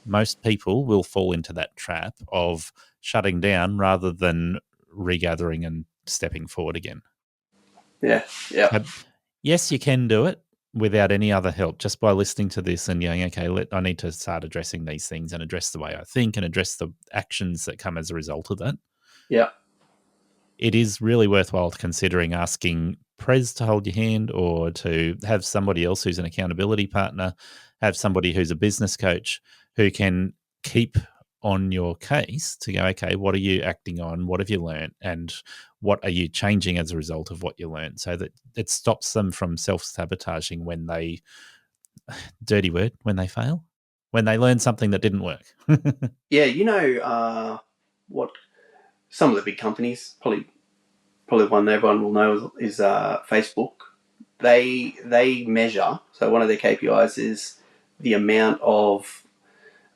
Speaker 2: most people will fall into that trap of shutting down rather than regathering and stepping forward again.
Speaker 5: Yeah.
Speaker 2: Yes, you can do it without any other help, just by listening to this and going, okay, I need to start addressing these things and address the way I think and address the actions that come as a result of that.
Speaker 5: Yeah.
Speaker 2: It is really worthwhile considering asking Prez to hold your hand, or to have somebody else who's an accountability partner, have somebody who's a business coach who can keep on your case to go, okay, what are you acting on? What have you learned? And what are you changing as a result of what you learned? So that it stops them from self-sabotaging when they, dirty word, when they fail, when they learn something that didn't work.
Speaker 5: Yeah, what some of the big companies, probably one that everyone will know is Facebook. They measure, so one of their KPIs is the amount of,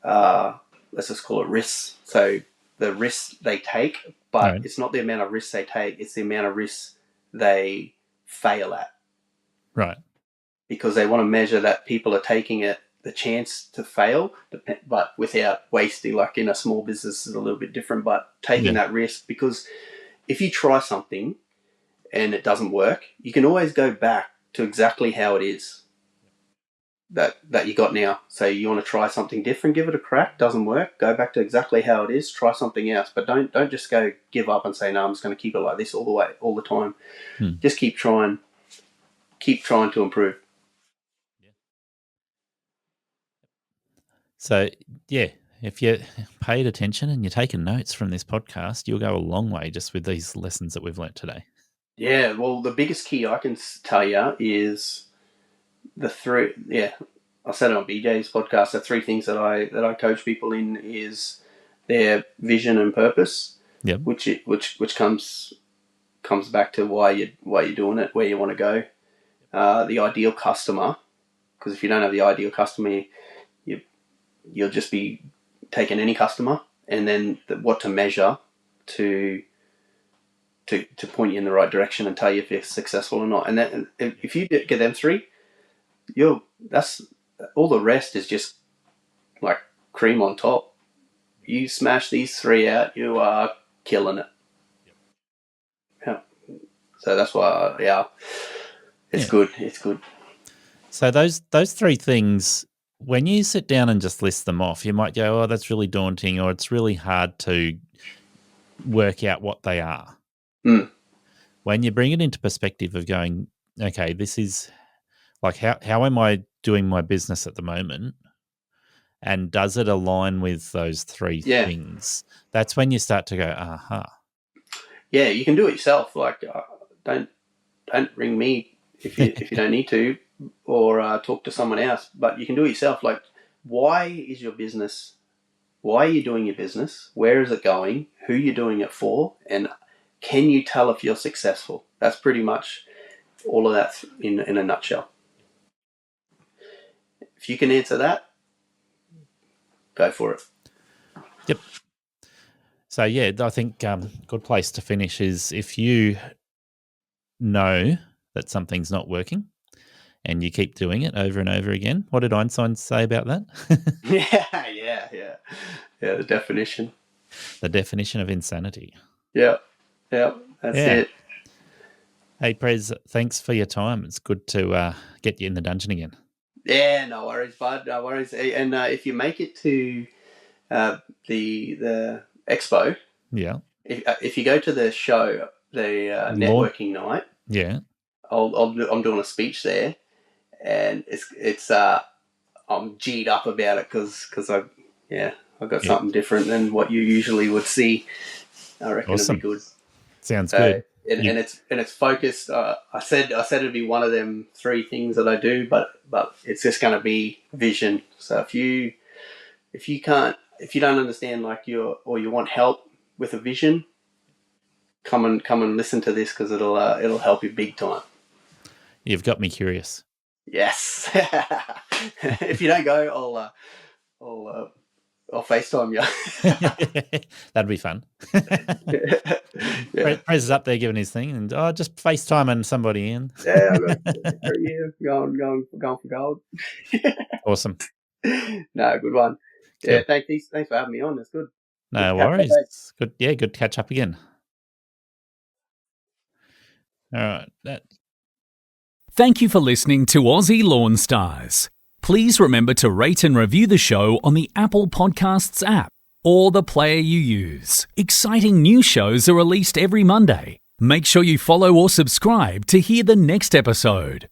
Speaker 5: let's just call it risks. So the risks they take, but It's not the amount of risks they take, it's the amount of risks they fail at.
Speaker 2: Right.
Speaker 5: Because they want to measure that people are taking it, the chance to fail, but without wasting, like in a small business is a little bit different, but taking that risk. Because if you try something and it doesn't work, you can always go back to exactly how it is that you got now. So you want to try something different, give it a crack, doesn't work, go back to exactly how it is, try something else. But don't just go give up and say, no, I'm just going to keep it like this all the time. Just keep trying to improve.
Speaker 2: So, if you paid attention and you're taking notes from this podcast, you'll go a long way just with these lessons that we've learnt today.
Speaker 5: Yeah, well, the biggest key I can tell you is the three. Yeah, I said it on BJ's podcast. The three things that I coach people in is their vision and purpose.
Speaker 2: Yep.
Speaker 5: Which comes back to why you're doing it, where you want to go. The ideal customer, because if you don't have the ideal customer, you'll just be taking any customer. And then what to measure to to point you in the right direction and tell you if you're successful or not. And then if you get them three, that's all. The rest is just like cream on top. You smash these three out, you are killing it. Yeah. So that's why, it's good. It's good.
Speaker 2: So those three things, when you sit down and just list them off, you might go, "Oh, that's really daunting," or "It's really hard to work out what they are."
Speaker 5: Mm.
Speaker 2: When you bring it into perspective of going, "Okay, this is like how am I doing my business at the moment? And does it align with those three things?" That's when you start to go, "Aha."
Speaker 5: Yeah, you can do it yourself. Like, don't ring me if you don't need to, or talk to someone else. But you can do it yourself. Like, why is your business? Why are you doing your business? Where is it going? Who you're doing it for? And can you tell if you're successful? That's pretty much all of that in a nutshell. If you can answer that, go for it.
Speaker 2: Yep. So yeah, I think good place to finish is if you know that something's not working and you keep doing it over and over again. What did Einstein say about that?
Speaker 5: Yeah. The definition.
Speaker 2: The definition of insanity.
Speaker 5: Yeah. That's it.
Speaker 2: Hey, Prez, thanks for your time. It's good to get you in the dungeon again.
Speaker 5: Yeah, no worries, bud. No worries. And if you make it to the expo, if you go to the show, the networking night, I'm doing a speech there, and it's I'm G'd up about it because I've got something different than what you usually would see. I reckon it'll be good.
Speaker 2: Sounds good.
Speaker 5: And it's focused. I said it'd be one of them three things that I do, but it's just going to be vision. So if you don't understand or you want help with a vision, come and listen to this because it'll help you big time.
Speaker 2: You've got me curious.
Speaker 5: Yes. If you don't go, I'll FaceTime you.
Speaker 2: That'd be fun. Prez is up there giving his thing, and just FaceTiming somebody in.
Speaker 5: Yeah, going for gold.
Speaker 2: Awesome.
Speaker 5: No, good one. Yeah, thanks for having me on. That's good.
Speaker 2: No worries. It's good. Yeah, good to catch up again. All right.
Speaker 7: Thank you for listening to Aussie Lawn Stars. Please remember to rate and review the show on the Apple Podcasts app or the player you use. Exciting new shows are released every Monday. Make sure you follow or subscribe to hear the next episode.